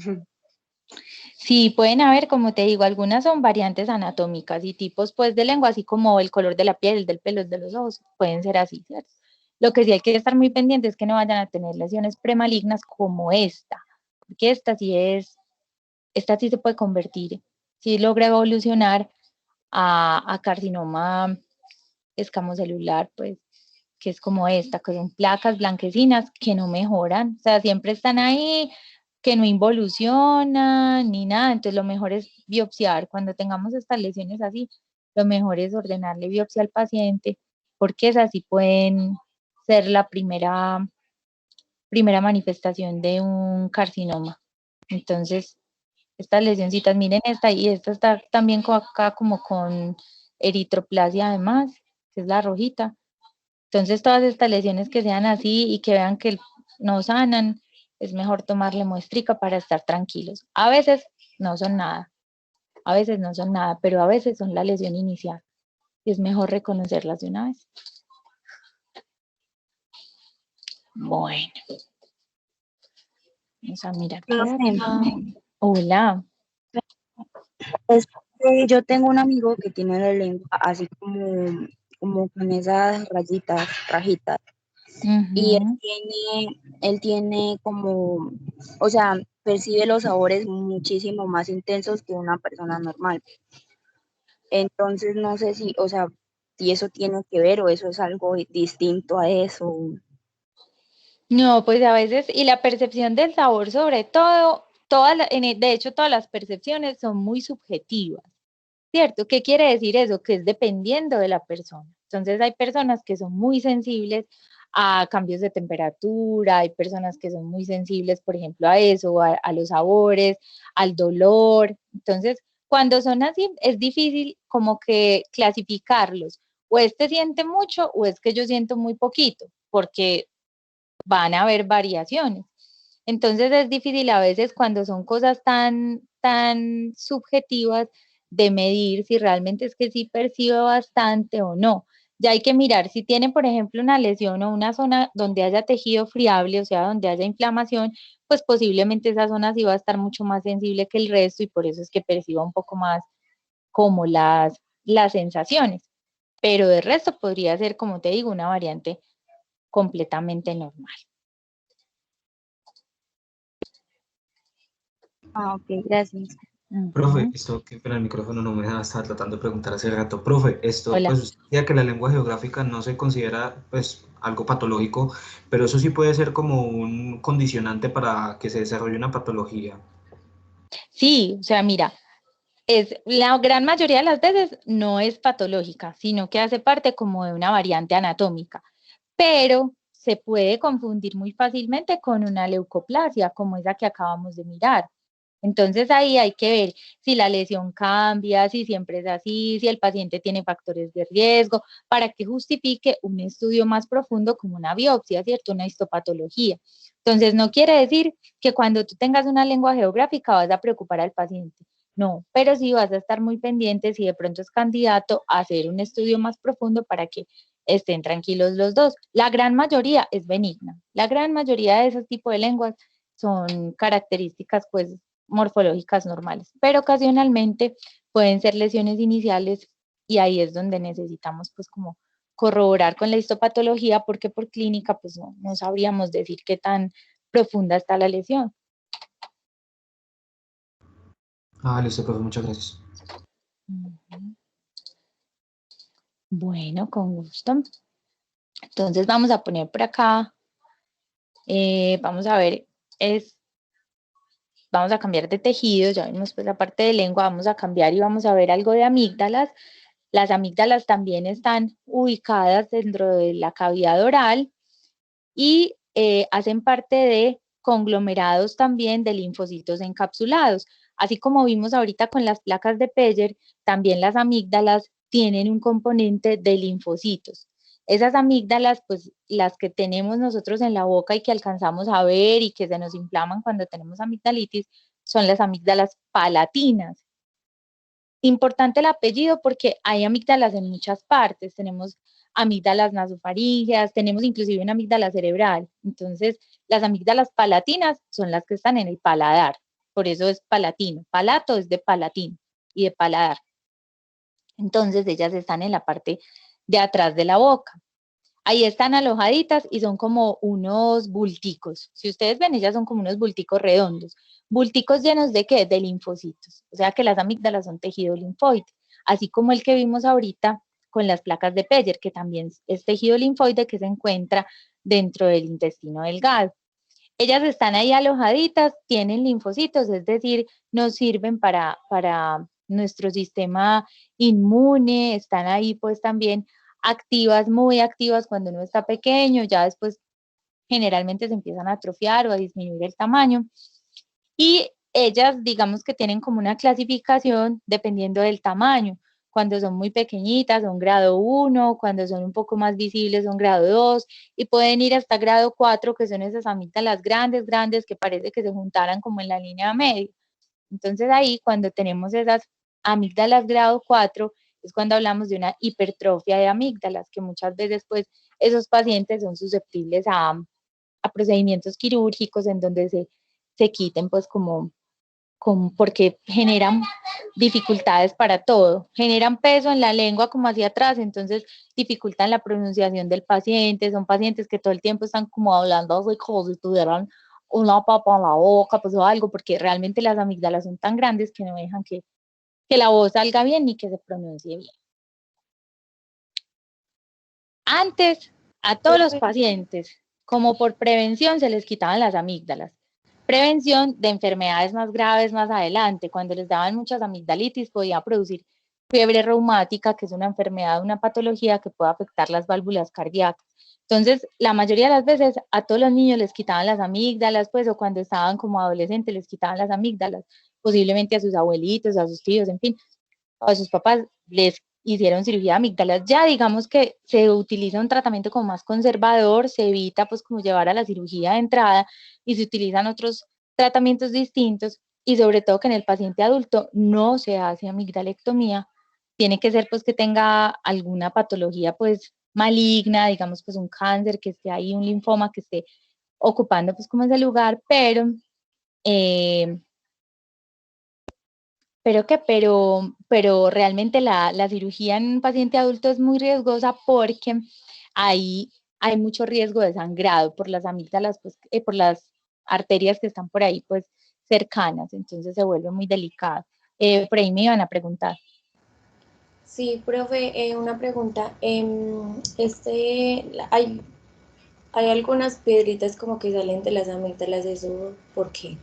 Sí, pueden haber, como te digo, algunas son variantes anatómicas y tipos pues de lengua, así como el color de la piel, el del pelo, el de los ojos, pueden ser así, ¿cierto? Lo que sí hay que estar muy pendientes es que no vayan a tener lesiones premalignas como esta, porque esta sí se puede convertir, sí logra evolucionar a carcinoma escamocelular, pues, que es como esta, que son placas blanquecinas que no mejoran, o sea, siempre están ahí, que no involucionan ni nada, entonces lo mejor es biopsiar, cuando tengamos estas lesiones así, lo mejor es ordenarle biopsia al paciente, porque esas sí pueden ser la primera manifestación de un carcinoma. Entonces, estas lesioncitas, miren esta y esta está también acá como con eritroplasia además, que es la rojita. Entonces, todas estas lesiones que sean así y que vean que no sanan, es mejor tomarle muestrica para estar tranquilos. A veces no son nada, a veces no son nada, pero a veces son la lesión inicial y es mejor reconocerlas de una vez. Bueno, vamos a mirar por acá. Hola. Es que yo tengo un amigo que tiene la lengua así como con esas rajitas. Y Ujú. él tiene como, o sea, percibe los sabores muchísimo más intensos que una persona normal. Entonces no sé si, o sea, si eso tiene que ver o eso es algo distinto a eso. No, pues a veces, y la percepción del sabor sobre todo, de hecho todas las percepciones son muy subjetivas, ¿cierto? ¿Qué quiere decir eso? Que es dependiendo de la persona. Entonces hay personas que son muy sensibles a cambios de temperatura, hay personas que son muy sensibles, por ejemplo, a eso, a los sabores, al dolor. Entonces, cuando son así, es difícil como que clasificarlos. O este siente mucho o es que yo siento muy poquito, porque van a haber variaciones. Entonces es difícil a veces cuando son cosas tan subjetivas de medir si realmente es que sí percibe bastante o no. Ya hay que mirar si tiene, por ejemplo, una lesión o una zona donde haya tejido friable, o sea, donde haya inflamación, pues posiblemente esa zona sí va a estar mucho más sensible que el resto y por eso es que perciba un poco más como las sensaciones. Pero de resto podría ser, como te digo, una variante completamente normal. Ah, ok, gracias. Profe, Ujú. esto que pero el micrófono no me deja, estaba tratando de preguntar hace rato. Profe, esto, Hola. pues usted decía que la lengua geográfica no se considera pues algo patológico, pero eso sí puede ser como un condicionante para que se desarrolle una patología. Sí, o sea, mira, la gran mayoría de las veces no es patológica, sino que hace parte como de una variante anatómica, pero se puede confundir muy fácilmente con una leucoplasia, como esa que acabamos de mirar. Entonces ahí hay que ver si la lesión cambia, si siempre es así, si el paciente tiene factores de riesgo, para que justifique un estudio más profundo como una biopsia, ¿cierto? Una histopatología. Entonces no quiere decir que cuando tú tengas una lengua geográfica vas a preocupar al paciente. No, pero sí vas a estar muy pendiente si de pronto es candidato a hacer un estudio más profundo para que estén tranquilos los dos. La gran mayoría es benigna. La gran mayoría de esos tipos de lenguas son características pues morfológicas normales, pero ocasionalmente pueden ser lesiones iniciales y ahí es donde necesitamos pues como corroborar con la histopatología porque por clínica pues no sabríamos decir qué tan profunda está la lesión. Ah, listo, profe, muchas gracias. Bueno, con gusto. Entonces vamos a poner por acá, vamos a ver, vamos a cambiar de tejido, ya vimos pues la parte de lengua, vamos a cambiar y vamos a ver algo de amígdalas. Las amígdalas también están ubicadas dentro de la cavidad oral y hacen parte de conglomerados también de linfocitos encapsulados. Así como vimos ahorita con las placas de Peyer, también las amígdalas tienen un componente de linfocitos. Esas amígdalas, pues las que tenemos nosotros en la boca y que alcanzamos a ver y que se nos inflaman cuando tenemos amigdalitis, son las amígdalas palatinas. Importante el apellido porque hay amígdalas en muchas partes. Tenemos amígdalas nasofaríngeas, tenemos inclusive una amígdala cerebral. Entonces, las amígdalas palatinas son las que están en el paladar. Por eso es palatino. Palato es de palatín y de paladar. Entonces, ellas están en la parte de atrás de la boca. Ahí están alojaditas y son como unos bulticos. Si ustedes ven, ellas son como unos bulticos redondos. Bulticos llenos de ¿qué? De linfocitos. O sea que las amígdalas son tejido linfoide. Así como el que vimos ahorita con las placas de Peyer, que también es tejido linfoide que se encuentra dentro del intestino delgado. Ellas están ahí alojaditas, tienen linfocitos, es decir, nos sirven para nuestro sistema inmune, están ahí pues también activas, muy activas cuando uno está pequeño, ya después generalmente se empiezan a atrofiar o a disminuir el tamaño. Y ellas, digamos que tienen como una clasificación dependiendo del tamaño. Cuando son muy pequeñitas son grado 1, cuando son un poco más visibles son grado 2 y pueden ir hasta grado 4, que son esas amígdalas grandes, grandes que parece que se juntaran como en la línea media. Entonces ahí cuando tenemos esas amígdalas grado 4 es cuando hablamos de una hipertrofia de amígdalas, que muchas veces pues esos pacientes son susceptibles a procedimientos quirúrgicos en donde se quiten pues como porque generan dificultades para todo, generan peso en la lengua como hacia atrás, entonces dificultan la pronunciación del paciente, son pacientes que todo el tiempo están como hablando así como si tuvieran una papa en la boca, pues o algo, porque realmente las amígdalas son tan grandes que no dejan que la voz salga bien ni que se pronuncie bien. Antes, a todos los pacientes, como por prevención, se les quitaban las amígdalas. Prevención de enfermedades más graves más adelante. Cuando les daban muchas amigdalitis, podía producir fiebre reumática, que es una enfermedad, una patología que puede afectar las válvulas cardíacas. Entonces, la mayoría de las veces a todos los niños les quitaban las amígdalas, pues, o cuando estaban como adolescentes les quitaban las amígdalas, posiblemente a sus abuelitos, a sus tíos, en fin, a sus papás les hicieron cirugía de amígdalas. Ya digamos que se utiliza un tratamiento como más conservador, se evita pues como llevar a la cirugía de entrada y se utilizan otros tratamientos distintos y sobre todo que en el paciente adulto no se hace amigdalectomía tiene que ser pues que tenga alguna patología pues maligna, digamos pues un cáncer que esté ahí, un linfoma que esté ocupando pues como ese lugar, pero realmente la cirugía en un paciente adulto es muy riesgosa porque ahí hay mucho riesgo de sangrado por las amígdalas, pues, por las arterias que están por ahí, pues, cercanas, entonces se vuelve muy delicado. Por ahí me iban a preguntar. Sí, profe, una pregunta. Hay algunas piedritas como que salen de las amígdalas, ¿eso por qué?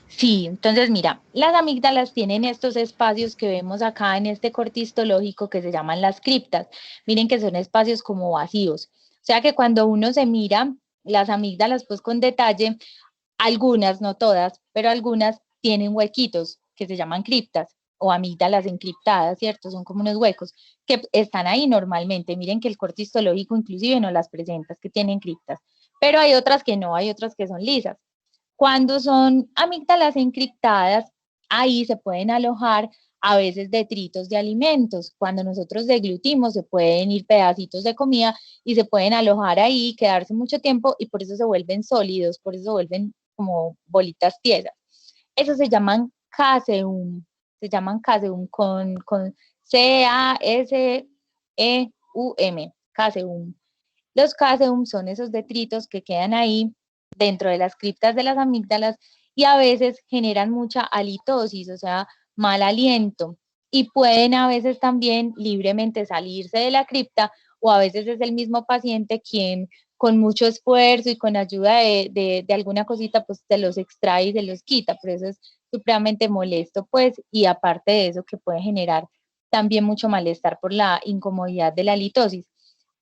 Sí, entonces mira, las amígdalas tienen estos espacios que vemos acá en este corte histológico que se llaman las criptas. Miren que son espacios como vacíos. O sea que cuando uno se mira las amígdalas pues con detalle, algunas, no todas, pero algunas tienen huequitos que se llaman criptas o amígdalas encriptadas, ¿cierto? Son como unos huecos que están ahí normalmente. Miren que el corte histológico inclusive no las presenta, es que tienen criptas. Pero hay otras que no, hay otras que son lisas. Cuando son amígdalas encriptadas, ahí se pueden alojar a veces detritos de alimentos. Cuando nosotros deglutimos, se pueden ir pedacitos de comida y se pueden alojar ahí, quedarse mucho tiempo y por eso se vuelven sólidos, por eso se vuelven como bolitas tiesas. Eso se llaman caseum con C-A-S-E-U-M, caseum. Los caseum son esos detritos que quedan ahí dentro de las criptas de las amígdalas y a veces generan mucha halitosis, o sea, mal aliento, y pueden a veces también libremente salirse de la cripta o a veces es el mismo paciente quien con mucho esfuerzo y con ayuda de alguna cosita pues se los extrae y se los quita, por eso es supremamente molesto pues y aparte de eso que puede generar también mucho malestar por la incomodidad de la halitosis.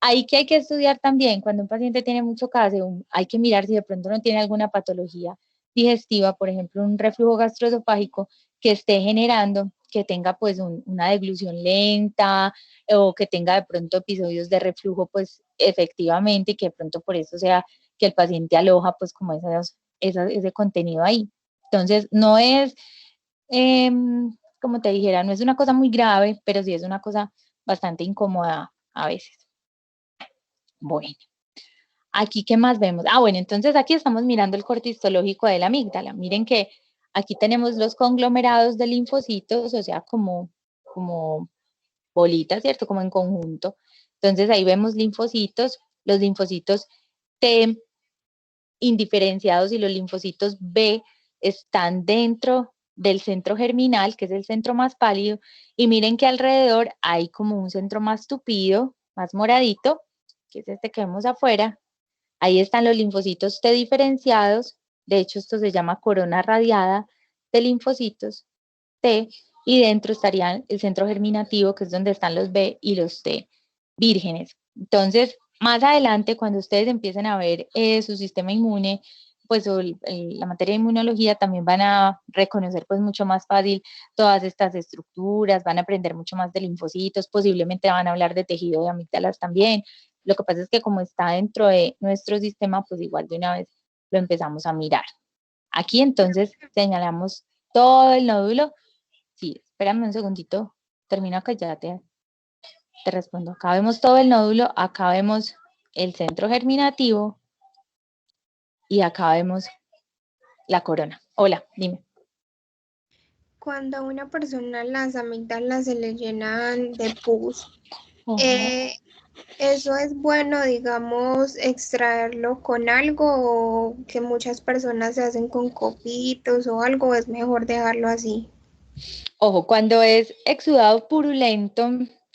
Ahí que hay que estudiar también, cuando un paciente tiene mucho caseum, hay que mirar si de pronto no tiene alguna patología digestiva, por ejemplo, un reflujo gastroesofágico que esté generando, que tenga pues una deglución lenta o que tenga de pronto episodios de reflujo pues efectivamente y que de pronto por eso sea que el paciente aloja pues como ese contenido ahí. Entonces, no es, eh, como te dijera, no es una cosa muy grave, pero sí es una cosa bastante incómoda a veces. Bueno, aquí, ¿qué más vemos? Ah, bueno, entonces aquí estamos mirando el corte histológico de la amígdala. Miren que aquí tenemos los conglomerados de linfocitos, o sea, como bolitas, ¿cierto? Como en conjunto. Entonces ahí vemos linfocitos, los linfocitos T indiferenciados y los linfocitos B están dentro del centro germinal, que es el centro más pálido, y miren que alrededor hay como un centro más tupido, más moradito, que es este que vemos afuera. Ahí están los linfocitos T diferenciados, de hecho esto se llama corona radiada de linfocitos T, y dentro estaría el centro germinativo, que es donde están los B y los T vírgenes. Entonces, más adelante, cuando ustedes empiecen a ver su sistema inmune, pues la materia de inmunología también van a reconocer pues mucho más fácil todas estas estructuras, van a aprender mucho más de linfocitos, posiblemente van a hablar de tejido de amígdalas también. Lo que pasa es que como está dentro de nuestro sistema, pues igual de una vez lo empezamos a mirar. Aquí entonces señalamos todo el nódulo. Sí, espérame un segundito, termino acá, ya te respondo. Acá vemos todo el nódulo, acá vemos el centro germinativo y acá vemos la corona. Hola, dime. Cuando a una persona las amígdalas se le llenan de pus, Ojo. ¿eso es bueno, digamos, extraerlo con algo o que muchas personas se hacen con copitos o algo? ¿Es mejor dejarlo así? Ojo, cuando es exudado purulento,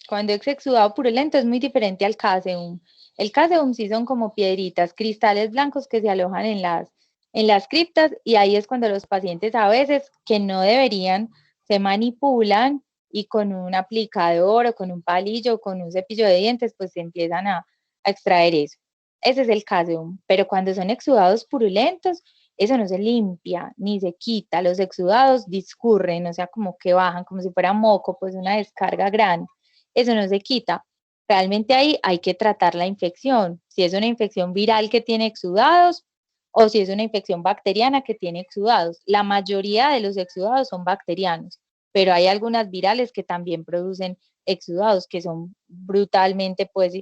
es muy diferente al caseum. El caseum sí son como piedritas, cristales blancos que se alojan en las criptas y ahí es cuando los pacientes a veces que no deberían se manipulan y con un aplicador o con un palillo o con un cepillo de dientes pues se empiezan a extraer eso. Ese es el caseum, pero cuando son exudados purulentos, eso no se limpia ni se quita, los exudados discurren, o sea, como que bajan, como si fuera moco, pues una descarga grande, eso no se quita. Realmente ahí hay que tratar la infección, si es una infección viral que tiene exudados o si es una infección bacteriana que tiene exudados. La mayoría de los exudados son bacterianos, pero hay algunas virales que también producen exudados que son brutalmente pues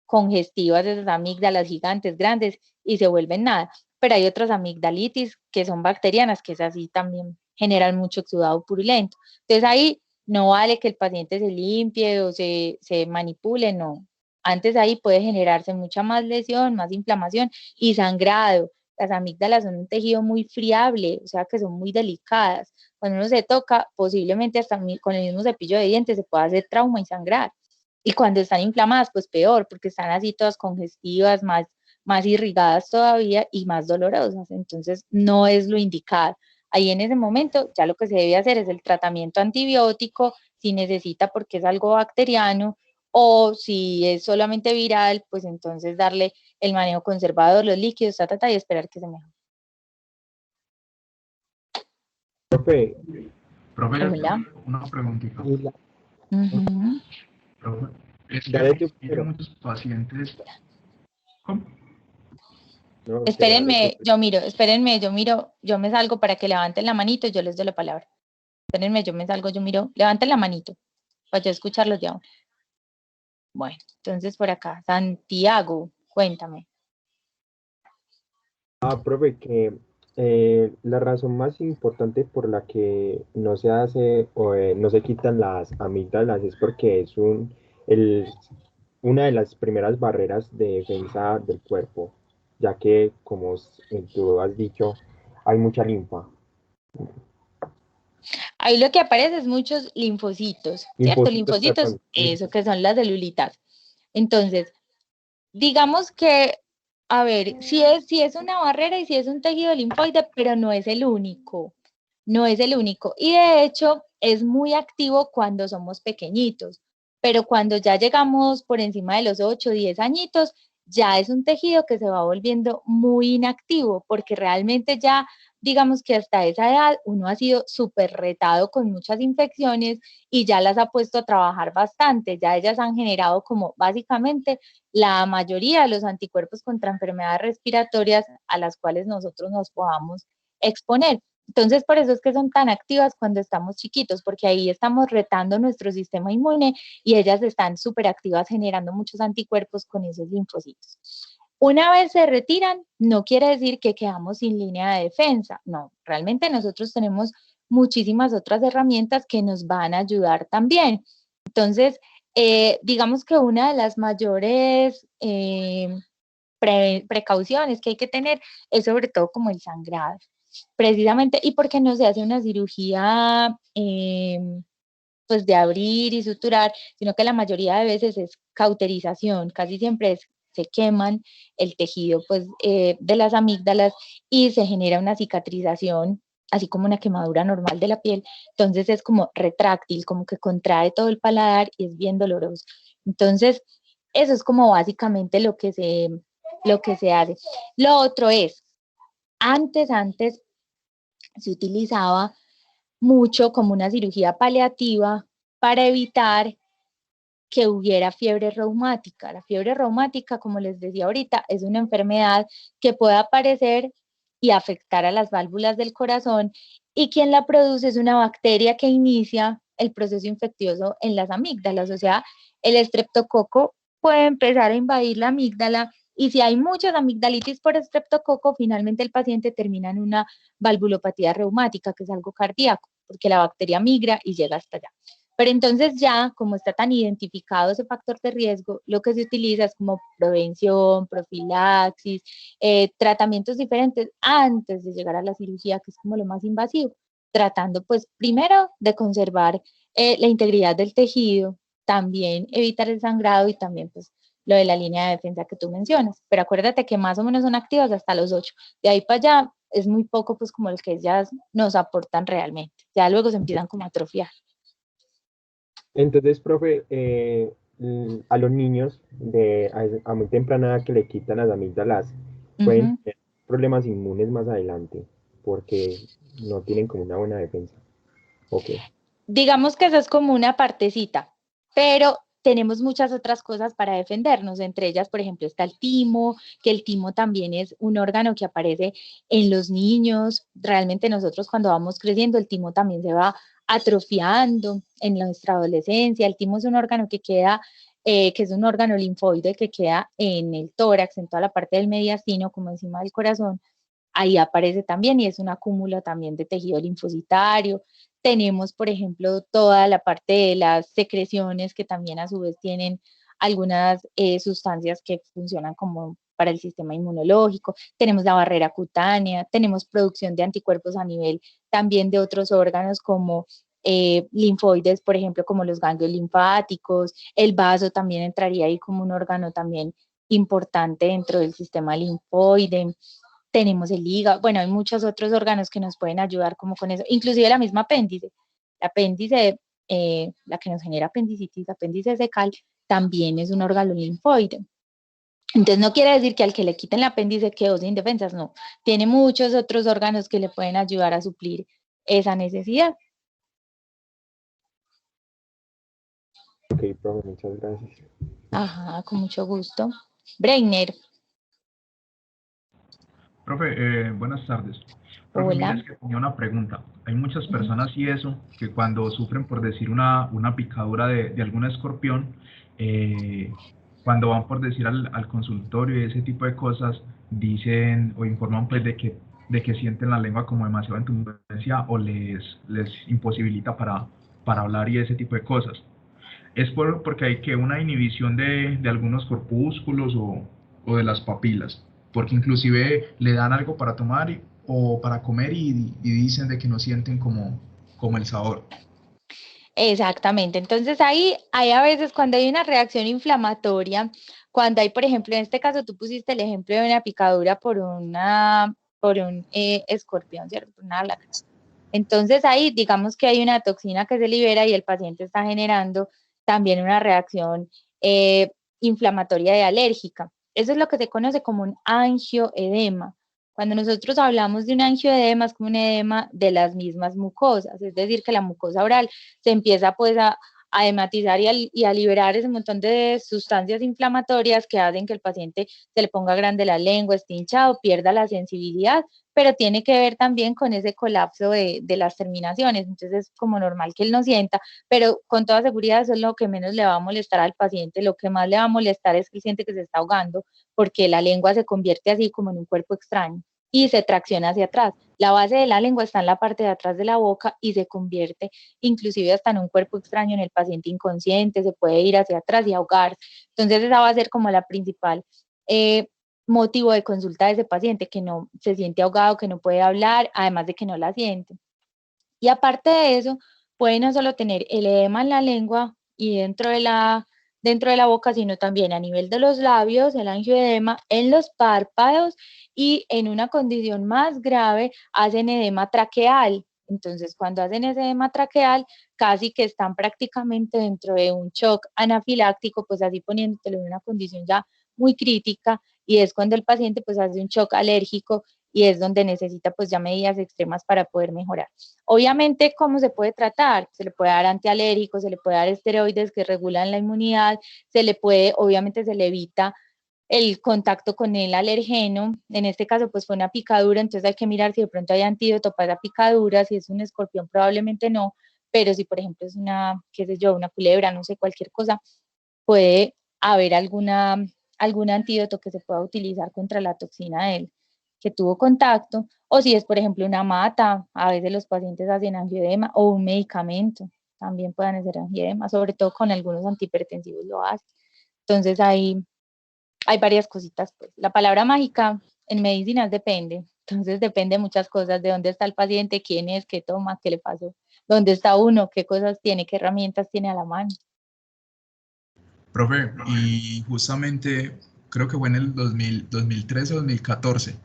congestivas de esas amígdalas gigantes, grandes, y se vuelven nada. Pero hay otras amigdalitis que son bacterianas, que es así también generan mucho exudado purulento. Entonces ahí no vale que el paciente se limpie o se manipule, no. Antes ahí puede generarse mucha más lesión, más inflamación y sangrado. Las amígdalas son un tejido muy friable, o sea que son muy delicadas. Cuando uno se toca, posiblemente hasta con el mismo cepillo de dientes se puede hacer trauma y sangrar. Y cuando están inflamadas, pues peor, porque están así todas congestivas, más irrigadas todavía y más dolorosas. Entonces no es lo indicado. Ahí en ese momento ya lo que se debe hacer es el tratamiento antibiótico, si necesita porque es algo bacteriano, o si es solamente viral, pues entonces darle el manejo conservador, los líquidos, y esperar que se mejore. Profe, Hola. una preguntita. Ujú. Profe, es Dale que tú, hay pero- muchos pacientes. ¿Cómo? No, Espérenme, yo miro, yo me salgo para que levanten la manito y yo les doy la palabra. Espérenme, yo me salgo, yo miro, levanten la manito para yo escucharlos de ahora. Bueno, entonces por acá, Santiago, cuéntame. Profe, que la razón más importante por la que no se hace o no se quitan las amígdalas es porque es una de las primeras barreras de defensa del cuerpo, ya que, como tú has dicho, hay mucha linfa. Ahí lo que aparece es muchos linfocitos, ¿cierto? Linfocitos, Perdón. eso que son las celulitas. Entonces, digamos que, a ver, si es una barrera y si es un tejido linfoide, pero no es el único, no es el único. Y de hecho, es muy activo cuando somos pequeñitos, pero cuando ya llegamos por encima de los 8 o 10 añitos, ya es un tejido que se va volviendo muy inactivo, porque realmente ya, digamos que hasta esa edad, uno ha sido súper retado con muchas infecciones y ya las ha puesto a trabajar bastante, ya ellas han generado como básicamente la mayoría de los anticuerpos contra enfermedades respiratorias a las cuales nosotros nos podamos exponer. Entonces, por eso es que son tan activas cuando estamos chiquitos, porque ahí estamos retando nuestro sistema inmune y ellas están súper activas generando muchos anticuerpos con esos linfocitos. Una vez se retiran, no quiere decir que quedamos sin línea de defensa, no, realmente nosotros tenemos muchísimas otras herramientas que nos van a ayudar también. Entonces, digamos que una de las mayores precauciones que hay que tener es sobre todo como el sangrado, precisamente, y porque no se hace una cirugía pues de abrir y suturar, sino que la mayoría de veces es cauterización, casi siempre se queman el tejido pues de las amígdalas y se genera una cicatrización, así como una quemadura normal de la piel, entonces es como retráctil, como que contrae todo el paladar y es bien doloroso. Entonces, eso es como básicamente lo que se hace. Lo otro es, antes se utilizaba mucho como una cirugía paliativa para evitar que hubiera fiebre reumática. La fiebre reumática, como les decía ahorita, es una enfermedad que puede aparecer y afectar a las válvulas del corazón y quien la produce es una bacteria que inicia el proceso infeccioso en las amígdalas, o sea, el estreptococo puede empezar a invadir la amígdala y si hay muchas amigdalitis por estreptococo, finalmente el paciente termina en una valvulopatía reumática, que es algo cardíaco, porque la bacteria migra y llega hasta allá. Pero entonces ya, como está tan identificado ese factor de riesgo, lo que se utiliza es como prevención, profilaxis, tratamientos diferentes antes de llegar a la cirugía, que es como lo más invasivo, tratando pues primero de conservar la integridad del tejido, también evitar el sangrado y también pues lo de la línea de defensa que tú mencionas. Pero acuérdate que más o menos son activas hasta los 8. De ahí para allá es muy poco pues como el que ellas nos aportan realmente. Ya luego se empiezan como a atrofiar. Entonces, profe, a los niños a muy temprana edad que le quitan las amígdalas, pueden tener problemas inmunes más adelante porque no tienen como una buena defensa. Okay. Digamos que esa es como una partecita, pero tenemos muchas otras cosas para defendernos, entre ellas, por ejemplo, está el timo, que el timo también es un órgano que aparece en los niños. Realmente nosotros cuando vamos creciendo, el timo también se va atrofiando en nuestra adolescencia. El timo es un órgano que queda, que es un órgano linfoide que queda en el tórax, en toda la parte del mediastino, como encima del corazón. Ahí aparece también y es un acúmulo también de tejido linfocitario. Tenemos, por ejemplo, toda la parte de las secreciones que también a su vez tienen algunas sustancias que funcionan como para el sistema inmunológico. Tenemos la barrera cutánea, tenemos producción de anticuerpos a nivel también de otros órganos como linfoides, por ejemplo, como los ganglios linfáticos. El vaso también entraría ahí como un órgano también importante dentro del sistema linfoide. Tenemos el hígado, bueno, hay muchos otros órganos que nos pueden ayudar como con eso, inclusive la misma apéndice. La apéndice, la que nos genera apendicitis, apéndice secal, también es un órgano linfoide. Entonces no quiere decir que al que le quiten el apéndice quedó sin defensas, no. Tiene muchos otros órganos que le pueden ayudar a suplir esa necesidad. Ok, profe, muchas gracias. Ajá, con mucho gusto. Breiner. Profe, buenas tardes. Profe, Hola. mire, es que tenía una pregunta. Hay muchas personas y eso, que cuando sufren, por decir, una picadura de algún escorpión, cuando van, por decir, al consultorio y ese tipo de cosas, dicen o informan pues de que sienten la lengua como demasiado entumecia o les imposibilita para hablar y ese tipo de cosas. Es porque hay que una inhibición de algunos corpúsculos o de las papilas, porque inclusive le dan algo para tomar o para comer y dicen de que no sienten como el sabor. Exactamente, entonces ahí hay a veces cuando hay una reacción inflamatoria, cuando hay, por ejemplo, en este caso tú pusiste el ejemplo de una picadura por un escorpión, ¿cierto? Por una alacrán. Entonces ahí digamos que hay una toxina que se libera y el paciente está generando también una reacción inflamatoria y alérgica. Eso es lo que se conoce como un angioedema. Cuando nosotros hablamos de un angioedema, es como un edema de las mismas mucosas, es decir, que la mucosa oral se empieza pues a hematizar y a liberar ese montón de sustancias inflamatorias que hacen que el paciente se le ponga grande la lengua, esté hinchado, pierda la sensibilidad, pero tiene que ver también con ese colapso de las terminaciones. Entonces es como normal que él no sienta, pero con toda seguridad eso es lo que menos le va a molestar al paciente. Lo que más le va a molestar es que él siente que se está ahogando, porque la lengua se convierte así como en un cuerpo extraño y se tracciona hacia atrás. La base de la lengua está en la parte de atrás de la boca y se convierte inclusive hasta en un cuerpo extraño en el paciente inconsciente, se puede ir hacia atrás y ahogarse. Entonces esa va a ser como la principal motivo de consulta de ese paciente, que no se siente ahogado, que no puede hablar, además de que no la siente. Y aparte de eso, puede no solo tener el edema en la lengua y dentro de la boca, sino también a nivel de los labios, el angioedema, en los párpados y en una condición más grave, hacen edema traqueal. Entonces, cuando hacen ese edema traqueal, casi que están prácticamente dentro de un shock anafiláctico, pues así poniéndotelo en una condición ya muy crítica, y es cuando el paciente pues hace un shock alérgico y es donde necesita pues ya medidas extremas para poder mejorar. Obviamente, ¿cómo se puede tratar? Se le puede dar antialérgicos, se le puede dar esteroides que regulan la inmunidad, obviamente se le evita el contacto con el alergeno. En este caso pues fue una picadura, entonces hay que mirar si de pronto hay antídoto para la picadura. Si es un escorpión probablemente no, pero si por ejemplo es una, qué sé yo, una culebra, no sé, cualquier cosa, puede haber algún antídoto que se pueda utilizar contra la toxina que tuvo contacto, o si es, por ejemplo, una mata, a veces los pacientes hacen angioedema, o un medicamento, también pueden hacer angioedema, sobre todo con algunos antihipertensivos lo hacen. Entonces hay varias cositas, pues. La palabra mágica en medicina depende, entonces depende de muchas cosas, de dónde está el paciente, quién es, qué toma, qué le pasó, dónde está uno, qué cosas tiene, qué herramientas tiene a la mano. Profe, y justamente creo que fue en el 2013-2014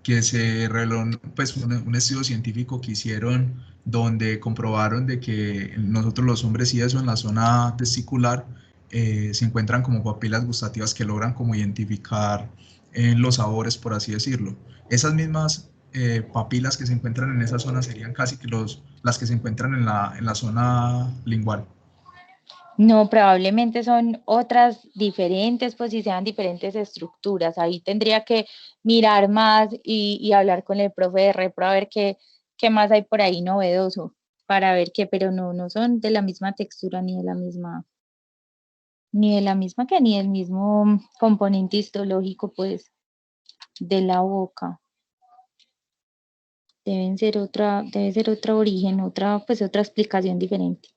que se reveló pues, un estudio científico que hicieron donde comprobaron de que nosotros los hombres y eso en la zona testicular se encuentran como papilas gustativas que logran como identificar los sabores, por así decirlo. Esas mismas papilas que se encuentran en esa zona serían casi que las que se encuentran en la zona lingual. No, probablemente son otras diferentes, pues si sean diferentes estructuras. Ahí tendría que mirar más y hablar con el profe de repro a ver qué más hay por ahí novedoso. para ver qué, pero no son de la misma textura ni del mismo componente histológico, pues, de la boca. Debe ser otro origen, otra explicación diferente.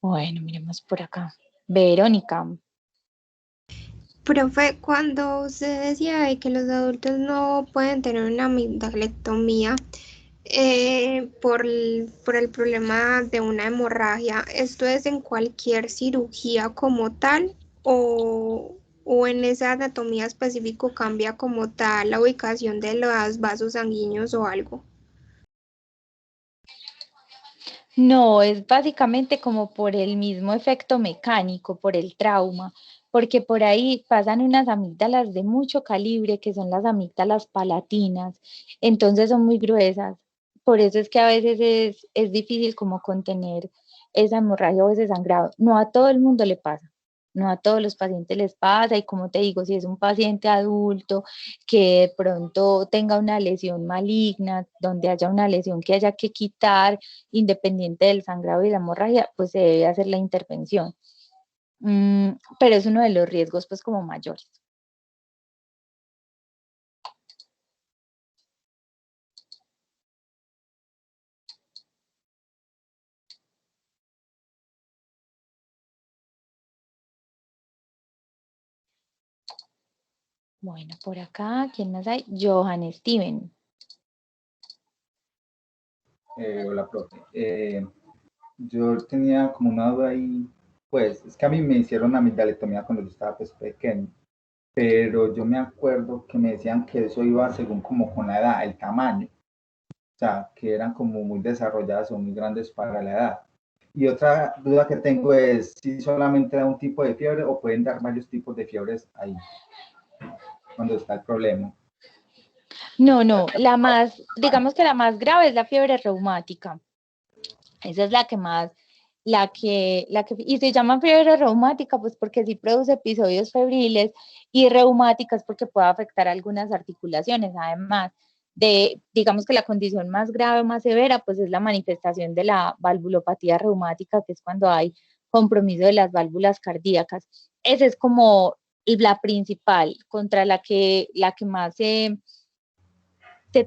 Bueno, miremos por acá. Verónica. Profe, cuando usted decía de que los adultos no pueden tener una amigdalectomía por el problema de una hemorragia, ¿esto es en cualquier cirugía como tal o en esa anatomía específico cambia como tal la ubicación de los vasos sanguíneos o algo? No, es básicamente como por el mismo efecto mecánico, por el trauma, porque por ahí pasan unas amígdalas de mucho calibre, que son las amígdalas palatinas, entonces son muy gruesas. Por eso es que a veces es difícil como contener esa hemorragia o ese sangrado. No a todo el mundo le pasa, no a todos los pacientes les pasa, y como te digo, si es un paciente adulto que de pronto tenga una lesión maligna, donde haya una lesión que haya que quitar, independiente del sangrado y la hemorragia, pues se debe hacer la intervención. Pero es uno de los riesgos, pues, como mayores. Bueno, por acá, ¿quién más hay? Johan Steven. Hola, profe. Yo tenía como una duda ahí, pues, es que a mí me hicieron amigdalectomía cuando yo estaba pues pequeño, pero yo me acuerdo que me decían que eso iba según como con la edad, el tamaño, o sea, que eran como muy desarrolladas o muy grandes para la edad. Y otra duda que tengo es si solamente da un tipo de fiebre o pueden dar varios tipos de fiebres ahí, cuando está el problema. No, digamos que la más grave es la fiebre reumática. Esa es la que más, y se llama fiebre reumática, pues porque sí produce episodios febriles, y reumáticas porque puede afectar algunas articulaciones, además de, digamos que la condición más grave, más severa, pues es la manifestación de la valvulopatía reumática, que es cuando hay compromiso de las válvulas cardíacas. Esa es como la principal, contra la que más se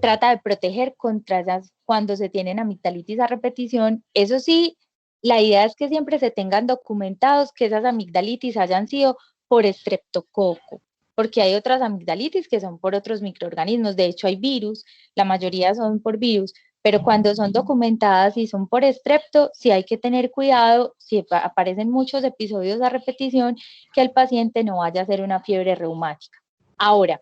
trata de proteger contra ellas cuando se tienen amigdalitis a repetición. Eso sí, la idea es que siempre se tengan documentados que esas amigdalitis hayan sido por estreptococo, porque hay otras amigdalitis que son por otros microorganismos. De hecho, hay virus, la mayoría son por virus, pero cuando son documentadas y son por estrepto, sí hay que tener cuidado, si aparecen muchos episodios a repetición, que el paciente no vaya a hacer una fiebre reumática. Ahora,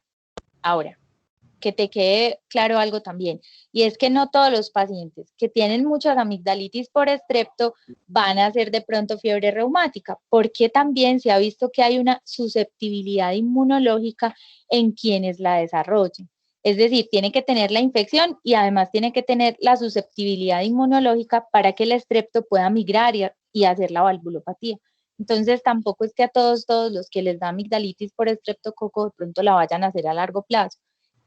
que te quede claro algo también, y es que no todos los pacientes que tienen muchas amigdalitis por estrepto van a hacer de pronto fiebre reumática, porque también se ha visto que hay una susceptibilidad inmunológica en quienes la desarrollen. Es decir, tiene que tener la infección y además tiene que tener la susceptibilidad inmunológica para que el estrepto pueda migrar y hacer la valvulopatía. Entonces, tampoco es que a todos los que les da amigdalitis por estreptococo de pronto la vayan a hacer a largo plazo.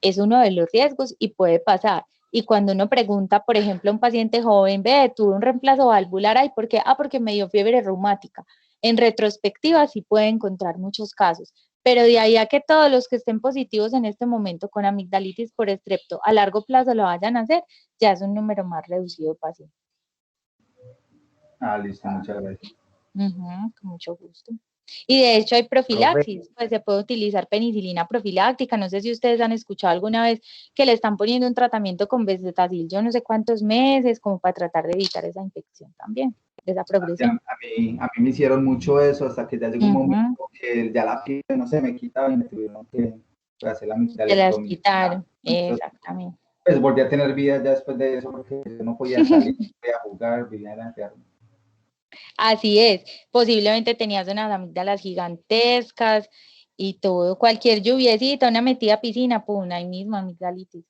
Es uno de los riesgos y puede pasar. Y cuando uno pregunta, por ejemplo, a un paciente joven, ve, tuve un reemplazo valvular, ¿ay por qué? Porque me dio fiebre reumática. En retrospectiva sí puede encontrar muchos casos, pero de ahí a que todos los que estén positivos en este momento con amigdalitis por estrepto a largo plazo lo vayan a hacer, ya es un número más reducido de pacientes. Listo, muchas gracias. Con mucho gusto. Y de hecho hay profilaxis, pues se puede utilizar penicilina profiláctica. No sé si ustedes han escuchado alguna vez que le están poniendo un tratamiento con bezetacil, yo no sé cuántos meses, como para tratar de evitar esa infección también, esa progresión. A mí me hicieron mucho eso hasta que ya llegó un momento que ya la piel no se me quitaba y me tuvieron que hacer la amigdalectomía. Se las quitaron, exactamente. Pues volví a tener vida ya después de eso porque yo no podía salir, no podía jugar, vivía en la enferma. Así es, posiblemente tenías unas amígdalas gigantescas y todo, cualquier lluviecita, una metida a piscina, pum, ahí mismo amigdalitis.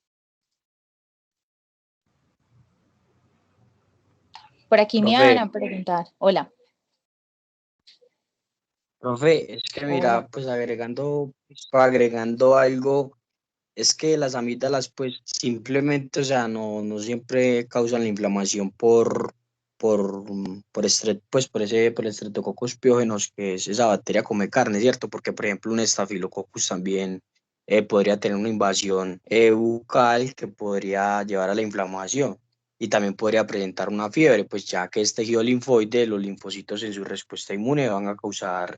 Por aquí me van a preguntar. Hola. Profe, es que mira, pues agregando algo Es que las amígdalas, pues, simplemente, o sea, no siempre causan la inflamación por Streptococcus pyogenes, que es esa bacteria come carne, ¿cierto? Porque, por ejemplo, un Staphylococcus también podría tener una invasión bucal que podría llevar a la inflamación y también podría presentar una fiebre, pues ya que es tejido linfoide, los linfocitos en su respuesta inmune van a causar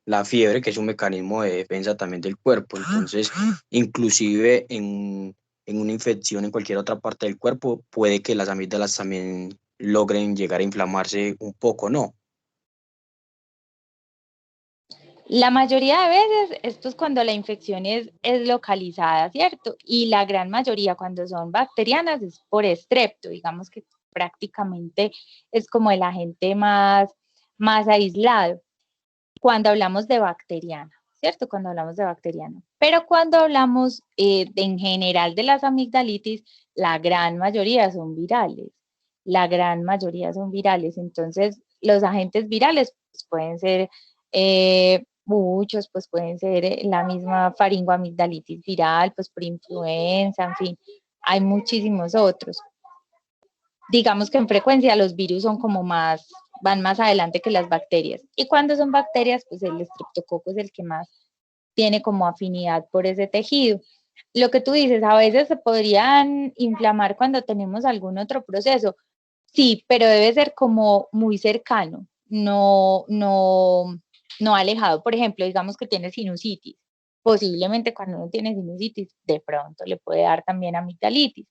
la fiebre, que es un mecanismo de defensa también del cuerpo. Entonces, inclusive en una infección en cualquier otra parte del cuerpo, puede que las amígdalas también logren llegar a inflamarse un poco, ¿no? La mayoría de veces esto es cuando la infección es localizada, ¿cierto? Y la gran mayoría cuando son bacterianas es por estrepto, digamos que prácticamente es como el agente más aislado cuando hablamos de bacteriana, ¿cierto? Cuando hablamos de bacteriana. Pero cuando hablamos en general de las amigdalitis, la gran mayoría son virales. La gran mayoría son virales. Entonces, los agentes virales pues, pueden ser muchos, pues pueden ser la misma faringoamigdalitis viral, pues por influenza, en fin, hay muchísimos otros. Digamos que en frecuencia los virus son como van más adelante que las bacterias. Y cuando son bacterias, pues el estreptococo es el que más tiene como afinidad por ese tejido. Lo que tú dices, a veces se podrían inflamar cuando tenemos algún otro proceso. Sí, pero debe ser como muy cercano, no alejado. Por ejemplo, digamos que tiene sinusitis. Posiblemente cuando uno tiene sinusitis, de pronto le puede dar también amigdalitis.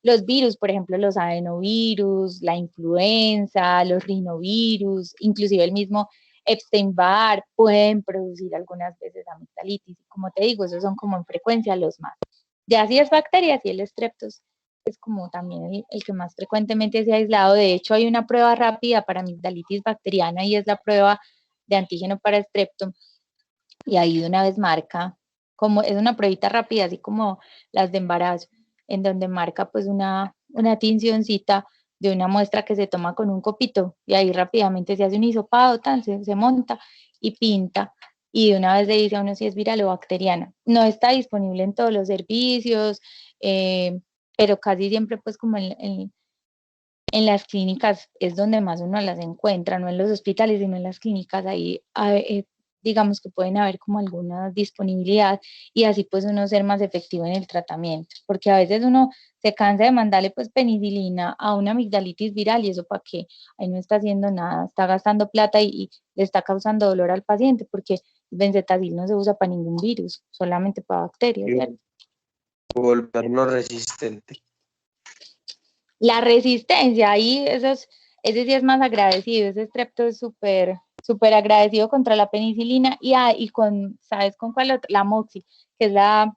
Los virus, por ejemplo, los adenovirus, la influenza, los rinovirus, inclusive el mismo Epstein-Barr, pueden producir algunas veces amigdalitis. Como te digo, esos son como en frecuencia los más. Ya si es bacterias y el estreptos es como también el que más frecuentemente se ha aislado. De hecho, hay una prueba rápida para amigdalitis bacteriana y es la prueba de antígeno para estrepto. Y ahí de una vez marca, como es una pruebita rápida, así como las de embarazo, en donde marca pues una tincioncita de una muestra que se toma con un copito y ahí rápidamente se hace un hisopado, se monta y pinta y de una vez le dice a uno si es viral o bacteriana. No está disponible en todos los servicios, pero casi siempre pues como en las clínicas es donde más uno las encuentra, no en los hospitales, sino en las clínicas, ahí digamos que pueden haber como alguna disponibilidad y así pues uno ser más efectivo en el tratamiento, porque a veces uno se cansa de mandarle pues penicilina a una amigdalitis viral y eso para qué, ahí no está haciendo nada, está gastando plata y le está causando dolor al paciente porque el benzetacil no se usa para ningún virus, solamente para bacterias, ¿cierto? Volverlo resistente. La resistencia, ahí ese sí es más agradecido, ese estrepto es súper agradecido contra la penicilina y ¿sabes con cuál otra? La moxi, que es la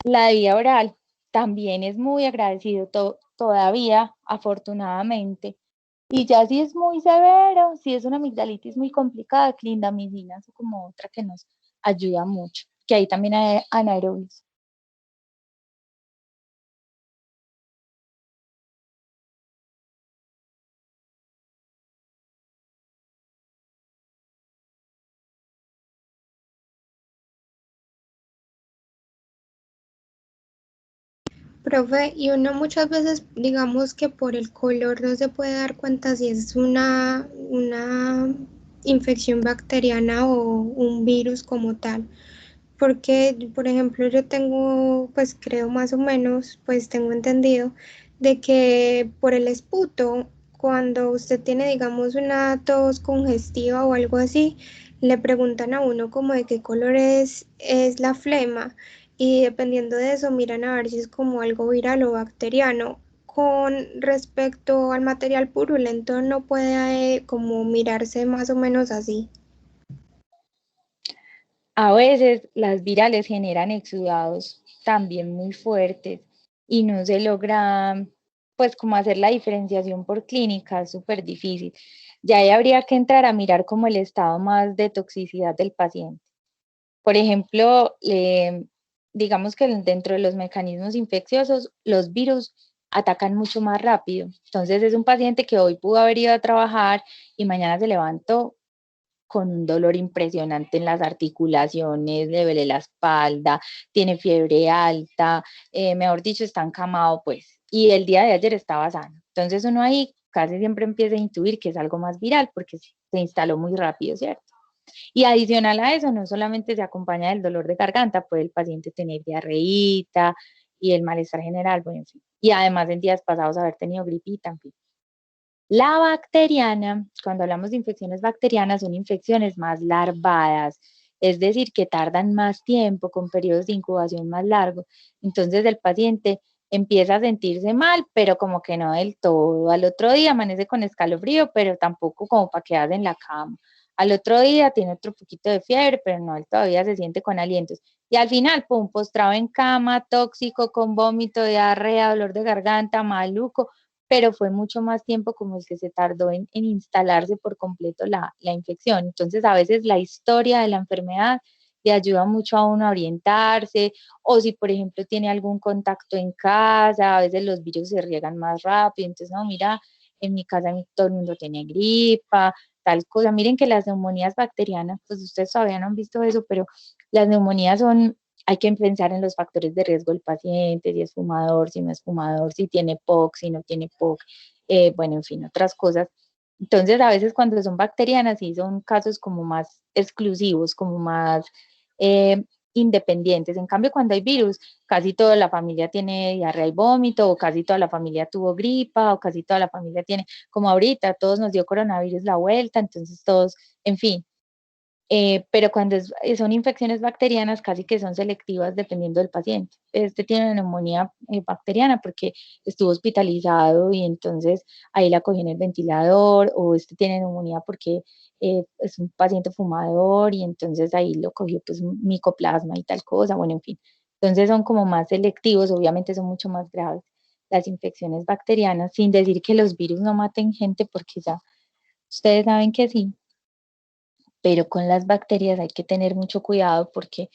de vía oral, también es muy agradecido todavía, afortunadamente. Y ya si es muy severo, si es una amigdalitis muy complicada, clindamicina es como otra que nos ayuda mucho, que ahí también hay anaerobios. Profe, y uno muchas veces, digamos que por el color no se puede dar cuenta si es una infección bacteriana o un virus como tal. Porque, por ejemplo, yo tengo, pues creo más o menos, pues tengo entendido de que por el esputo, cuando usted tiene, digamos, una tos congestiva o algo así, le preguntan a uno como de qué color es la flema y dependiendo de eso miran a ver si es como algo viral o bacteriano. Con respecto al material purulento, no puede como mirarse más o menos así. A veces las virales generan exudados también muy fuertes y no se logra, pues, como hacer la diferenciación por clínica, es súper difícil. Ya ahí habría que entrar a mirar como el estado más de toxicidad del paciente. Por ejemplo, digamos que dentro de los mecanismos infecciosos, los virus atacan mucho más rápido. Entonces es un paciente que hoy pudo haber ido a trabajar y mañana se levantó con un dolor impresionante en las articulaciones, le duele la espalda, tiene fiebre alta, mejor dicho, está encamado, pues, y el día de ayer estaba sano. Entonces uno ahí casi siempre empieza a intuir que es algo más viral porque se instaló muy rápido, ¿cierto? Y adicional a eso, no solamente se acompaña del dolor de garganta, puede el paciente tener diarreíta y el malestar general, bueno, en fin. Y además en días pasados haber tenido gripita, en fin. La bacteriana, cuando hablamos de infecciones bacterianas, son infecciones más larvadas, es decir, que tardan más tiempo, con periodos de incubación más largos. Entonces el paciente empieza a sentirse mal, pero como que no del todo. Al otro día amanece con escalofrío, pero tampoco como para quedarse en la cama. Al otro día tiene otro poquito de fiebre, pero no, él todavía se siente con alientos. Y al final, pum, postrado en cama, tóxico, con vómito, diarrea, dolor de garganta, maluco, pero fue mucho más tiempo como el que se tardó en instalarse por completo la infección. Entonces, a veces la historia de la enfermedad le ayuda mucho a uno a orientarse, o si, por ejemplo, tiene algún contacto en casa, a veces los virus se riegan más rápido, entonces, no, mira, en mi casa todo el mundo tiene gripa, tal cosa. Miren que las neumonías bacterianas, pues ustedes todavía no han visto eso, pero las neumonías son, hay que pensar en los factores de riesgo del paciente, si es fumador, si no es fumador, si tiene POC, si no tiene POC, bueno, en fin, otras cosas. Entonces, a veces cuando son bacterianas, sí son casos como más exclusivos, como más independientes. En cambio, cuando hay virus, casi toda la familia tiene diarrea y vómito, o casi toda la familia tuvo gripa, o casi toda la familia tiene, como ahorita, todos nos dio coronavirus la vuelta, entonces todos, en fin. Pero cuando son infecciones bacterianas, casi que son selectivas dependiendo del paciente. Este tiene una neumonía bacteriana porque estuvo hospitalizado y entonces ahí la cogió en el ventilador, o este tiene neumonía porque es un paciente fumador y entonces ahí lo cogió pues un micoplasma y tal cosa, bueno, en fin. Entonces son como más selectivos, obviamente son mucho más graves las infecciones bacterianas, sin decir que los virus no maten gente, porque ya ustedes saben que sí, pero con las bacterias hay que tener mucho cuidado porque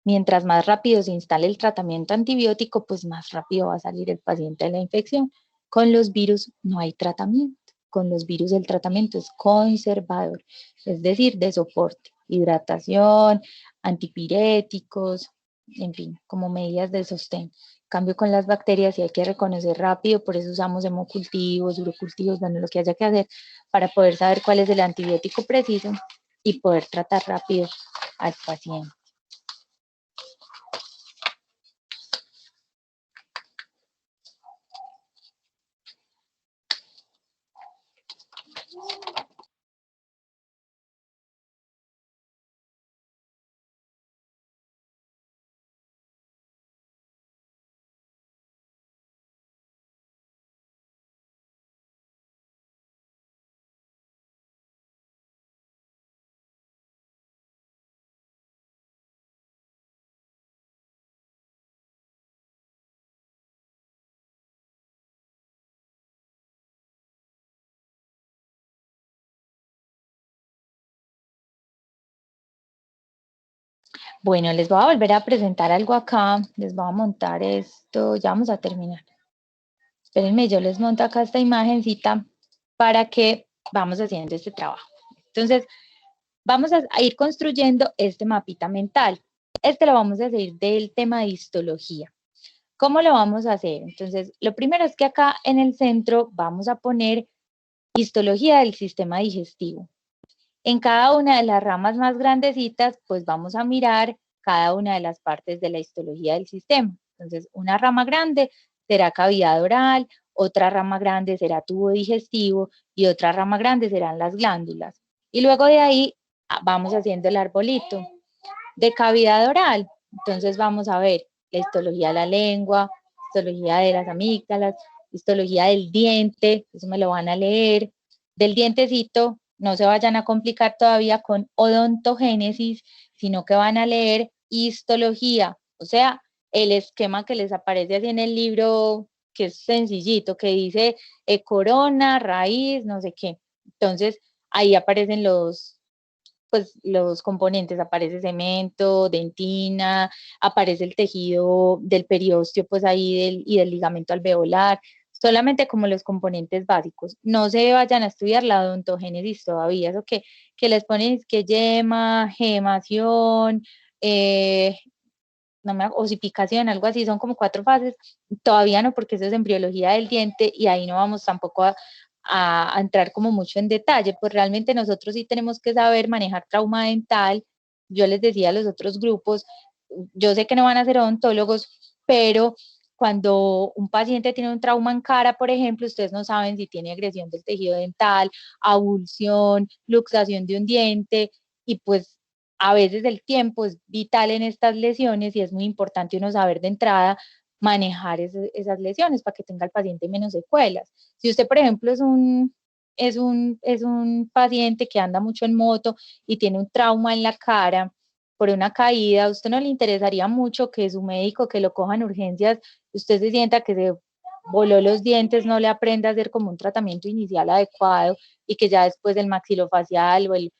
mientras más rápido se instale el tratamiento antibiótico, pues más rápido va a salir el paciente de la infección. Con los virus no hay tratamiento. Con los virus el tratamiento es conservador, es decir, de soporte, hidratación, antipiréticos, en fin, como medidas de sostén. En cambio, con las bacterias sí hay que reconocer rápido, por eso usamos hemocultivos, urocultivos, bueno, lo que haya que hacer para poder saber cuál es el antibiótico preciso y poder tratar rápido al paciente. Bueno, les voy a volver a presentar algo acá, les voy a montar esto, ya vamos a terminar. Espérenme, yo les monto acá esta imagencita para que vamos haciendo este trabajo. Entonces, vamos a ir construyendo este mapita mental. Este lo vamos a hacer del tema de histología. ¿Cómo lo vamos a hacer? Entonces, lo primero es que acá en el centro vamos a poner histología del sistema digestivo. En cada una de las ramas más grandecitas, pues vamos a mirar cada una de las partes de la histología del sistema. Entonces, una rama grande será cavidad oral, otra rama grande será tubo digestivo y otra rama grande serán las glándulas. Y luego de ahí vamos haciendo el arbolito de cavidad oral. Entonces vamos a ver la histología de la lengua, histología de las amígdalas, histología del diente, eso me lo van a leer, del dientecito. No se vayan a complicar todavía con odontogénesis, sino que van a leer histología, o sea, el esquema que les aparece así en el libro, que es sencillito, que dice corona, raíz, no sé qué. Entonces, ahí aparecen los componentes, aparece cemento, dentina, aparece el tejido del periósteo, pues ahí y del ligamento alveolar. solamente como los componentes básicos. No se vayan a estudiar la odontogénesis todavía, eso que les ponen es que yema, gemación, osificación, algo así, son como 4 fases, todavía no, porque eso es embriología del diente y ahí no vamos tampoco a entrar como mucho en detalle, pues realmente nosotros sí tenemos que saber manejar trauma dental. Yo les decía a los otros grupos, yo sé que no van a ser odontólogos, pero cuando un paciente tiene un trauma en cara, por ejemplo, ustedes no saben si tiene agresión del tejido dental, avulsión, luxación de un diente, y pues a veces el tiempo es vital en estas lesiones y es muy importante uno saber de entrada manejar esas lesiones para que tenga el paciente menos secuelas. Si usted, por ejemplo, es un paciente que anda mucho en moto y tiene un trauma en la cara por una caída, a usted no le interesaría mucho que su médico que lo coja en urgencias, usted se sienta que se voló los dientes, no le aprenda a hacer como un tratamiento inicial adecuado y que ya después del maxilofacial o el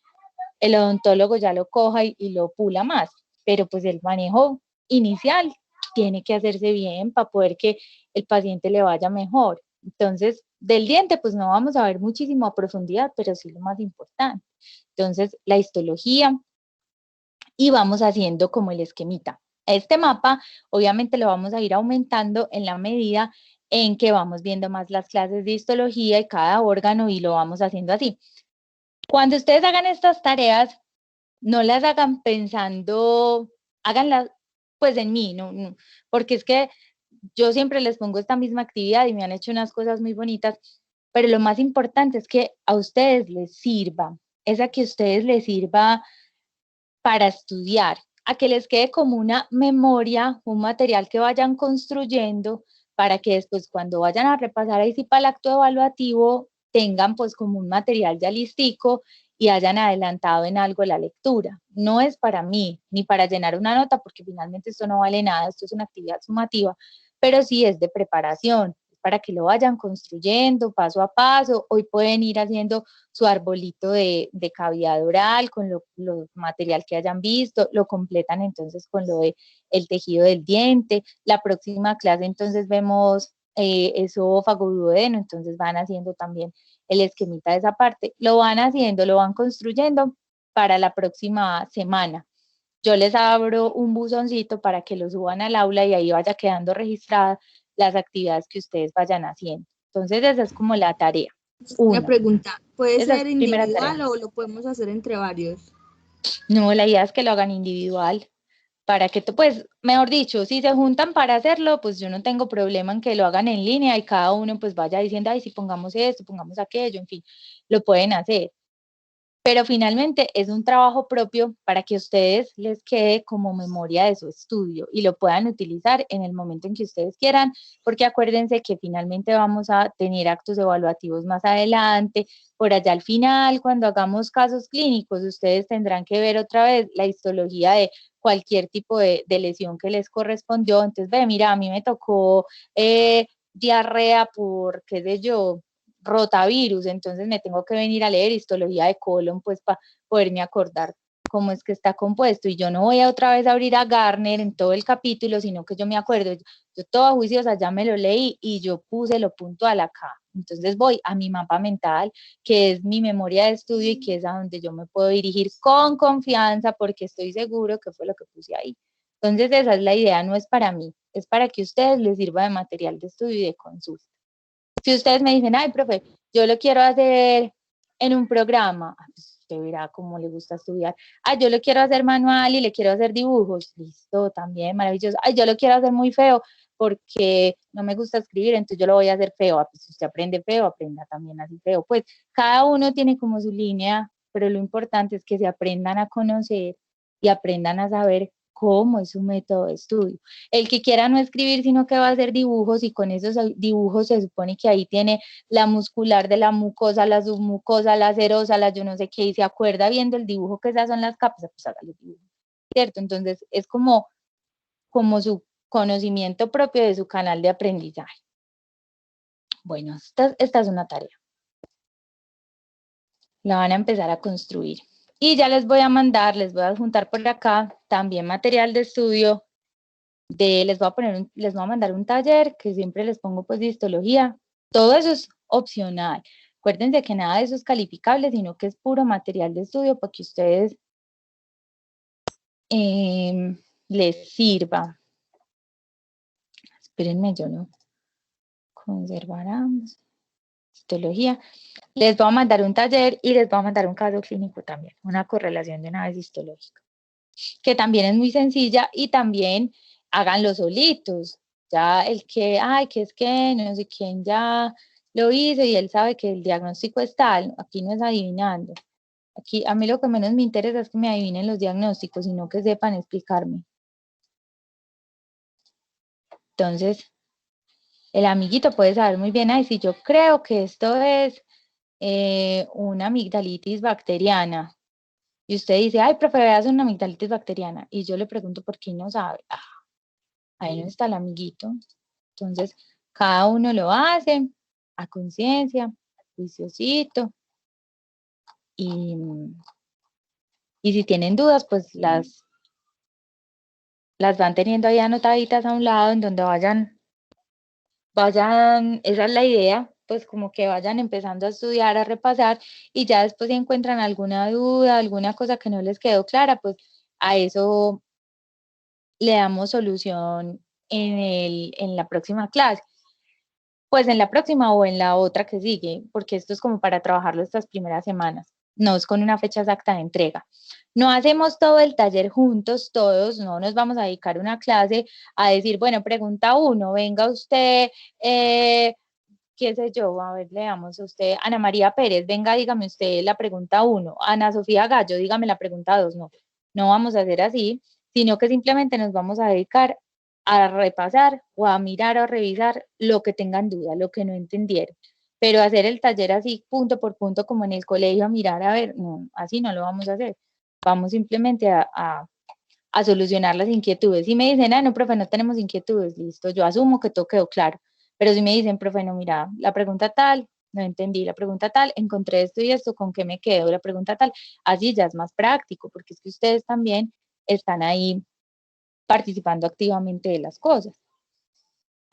odontólogo ya lo coja y lo pula más, pero pues el manejo inicial tiene que hacerse bien para poder que el paciente le vaya mejor. Entonces, del diente pues no vamos a ver muchísimo a profundidad, pero sí lo más importante. Entonces, la histología y vamos haciendo como el esquemita. Este mapa obviamente lo vamos a ir aumentando en la medida en que vamos viendo más las clases de histología y cada órgano y lo vamos haciendo así. Cuando ustedes hagan estas tareas, no las hagan pensando, háganlas pues en mí, no, porque es que yo siempre les pongo esta misma actividad y me han hecho unas cosas muy bonitas, pero lo más importante es que a ustedes les sirva, es a que a ustedes les sirva para estudiar, a que les quede como una memoria, un material que vayan construyendo para que después cuando vayan a repasar ahí sí para el acto evaluativo tengan pues como un material ya listico y hayan adelantado en algo la lectura. No es para mí, ni para llenar una nota, porque finalmente esto no vale nada, esto es una actividad sumativa, pero sí es de preparación, para que lo vayan construyendo paso a paso. Hoy pueden ir haciendo su arbolito de cavidad oral con lo material que hayan visto, lo completan entonces con lo de el tejido del diente. La próxima clase entonces vemos esófago, duodeno, entonces van haciendo también el esquemita de esa parte, lo van haciendo, lo van construyendo para la próxima semana. Yo les abro un buzoncito para que lo suban al aula y ahí vaya quedando registrada las actividades que ustedes vayan haciendo. Entonces esa es como la tarea. Una pregunta, ¿puede Esa ser es primera individual tarea. o lo podemos hacer entre varios? No, la idea es que lo hagan individual, para que, pues, mejor dicho, si se juntan para hacerlo, pues yo no tengo problema en que lo hagan en línea y cada uno pues vaya diciendo, ay, si pongamos esto, pongamos aquello, en fin, lo pueden hacer. Pero finalmente es un trabajo propio para que a ustedes les quede como memoria de su estudio y lo puedan utilizar en el momento en que ustedes quieran, porque acuérdense que finalmente vamos a tener actos evaluativos más adelante. Por allá al final, cuando hagamos casos clínicos, ustedes tendrán que ver otra vez la histología de cualquier tipo de lesión que les correspondió. Entonces, ve, mira, a mí me tocó diarrea por, qué sé yo, rotavirus, entonces me tengo que venir a leer histología de colon pues para poderme acordar cómo es que está compuesto, y yo no voy a otra vez a abrir a Garner en todo el capítulo, sino que yo me acuerdo, yo toda juiciosa ya me lo leí y yo puse lo puntual acá, entonces voy a mi mapa mental, que es mi memoria de estudio y que es a donde yo me puedo dirigir con confianza porque estoy seguro que fue lo que puse ahí. Entonces esa es la idea, no es para mí, es para que a ustedes les sirva de material de estudio y de consulta. Si ustedes me dicen, ay, profe, yo lo quiero hacer en un programa, pues usted verá cómo le gusta estudiar. Ay, yo lo quiero hacer manual y le quiero hacer dibujos, listo, también, maravilloso. Ay, yo lo quiero hacer muy feo porque no me gusta escribir, entonces yo lo voy a hacer feo. Pues si usted aprende feo, aprenda también así feo. Pues cada uno tiene como su línea, pero lo importante es que se aprendan a conocer y aprendan a saber cómo es su método de estudio. El que quiera no escribir, sino que va a hacer dibujos, y con esos dibujos se supone que ahí tiene la muscular de la mucosa, la submucosa, la serosa, la yo no sé qué, y se acuerda viendo el dibujo que esas son las capas, pues hágale el dibujo, ¿cierto? Entonces es como su conocimiento propio de su canal de aprendizaje. Bueno, esta es una tarea. La van a empezar a construir. Y ya les voy a mandar, les voy a adjuntar por acá también material de estudio. Les voy a mandar un taller que siempre les pongo pues de histología, Todo eso es opcional. Acuérdense que nada de eso es calificable, sino que es puro material de estudio para que ustedes les sirva. Espérenme, yo no conservaremos. Histología. Les voy a mandar un taller y les voy a mandar un caso clínico también, una correlación de una vez histológica, que también es muy sencilla y también háganlo solitos. Ya el que, ay, que es que no sé quién ya lo hizo y él sabe que el diagnóstico es tal, aquí no es adivinando. Aquí a mí lo que menos me interesa es que me adivinen los diagnósticos, sino que sepan explicarme. Entonces, el amiguito puede saber muy bien, ay, si yo creo que esto es una amigdalitis bacteriana. Y usted dice, ay, profe, veas una amigdalitis bacteriana. Y yo le pregunto por qué no sabe. Ah, ahí no está el amiguito. Entonces, cada uno lo hace a conciencia, juiciosito. Y si tienen dudas, pues las van teniendo ahí anotaditas a un lado en donde vayan, esa es la idea, pues como que vayan empezando a estudiar, a repasar, y ya después si encuentran alguna duda, alguna cosa que no les quedó clara, pues a eso le damos solución en la próxima clase. Pues en la próxima o en la otra que sigue, porque esto es como para trabajarlo estas primeras semanas, no es con una fecha exacta de entrega. No hacemos todo el taller juntos, todos, no nos vamos a dedicar una clase a decir, bueno, pregunta 1, venga usted, qué sé yo, a ver, leamos usted, Ana María Pérez, venga, dígame usted la pregunta 1, Ana Sofía Gallo, dígame la pregunta 2, no vamos a hacer así, sino que simplemente nos vamos a dedicar a repasar o a mirar o a revisar lo que tengan duda, lo que no entendieron. Pero hacer el taller así, punto por punto, como en el colegio, a mirar, a ver, no, así no lo vamos a hacer. Vamos simplemente a solucionar las inquietudes. Si me dicen, no, profe, no tenemos inquietudes, listo, yo asumo que todo quedó claro. Pero si me dicen, profe, no, mira, la pregunta tal, no entendí, la pregunta tal, encontré esto y esto, ¿con qué me quedo? La pregunta tal, así ya es más práctico, porque es que ustedes también están ahí participando activamente de las cosas.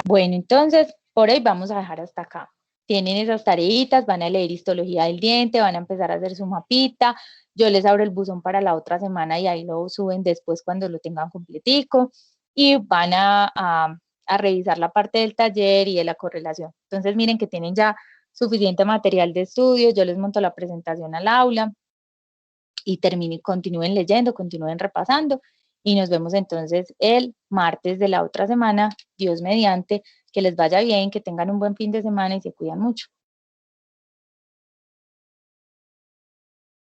Bueno, entonces, por hoy vamos a dejar hasta acá. Tienen esas tareitas, van a leer histología del diente, van a empezar a hacer su mapita. Yo les abro el buzón para la otra semana y ahí lo suben después cuando lo tengan completico. Y van a revisar la parte del taller y de la correlación. Entonces, miren que tienen ya suficiente material de estudio. Yo les monto la presentación al aula y continúen leyendo, continúen repasando. Y nos vemos entonces el martes de la otra semana, Dios mediante, que les vaya bien, que tengan un buen fin de semana y se cuidan mucho.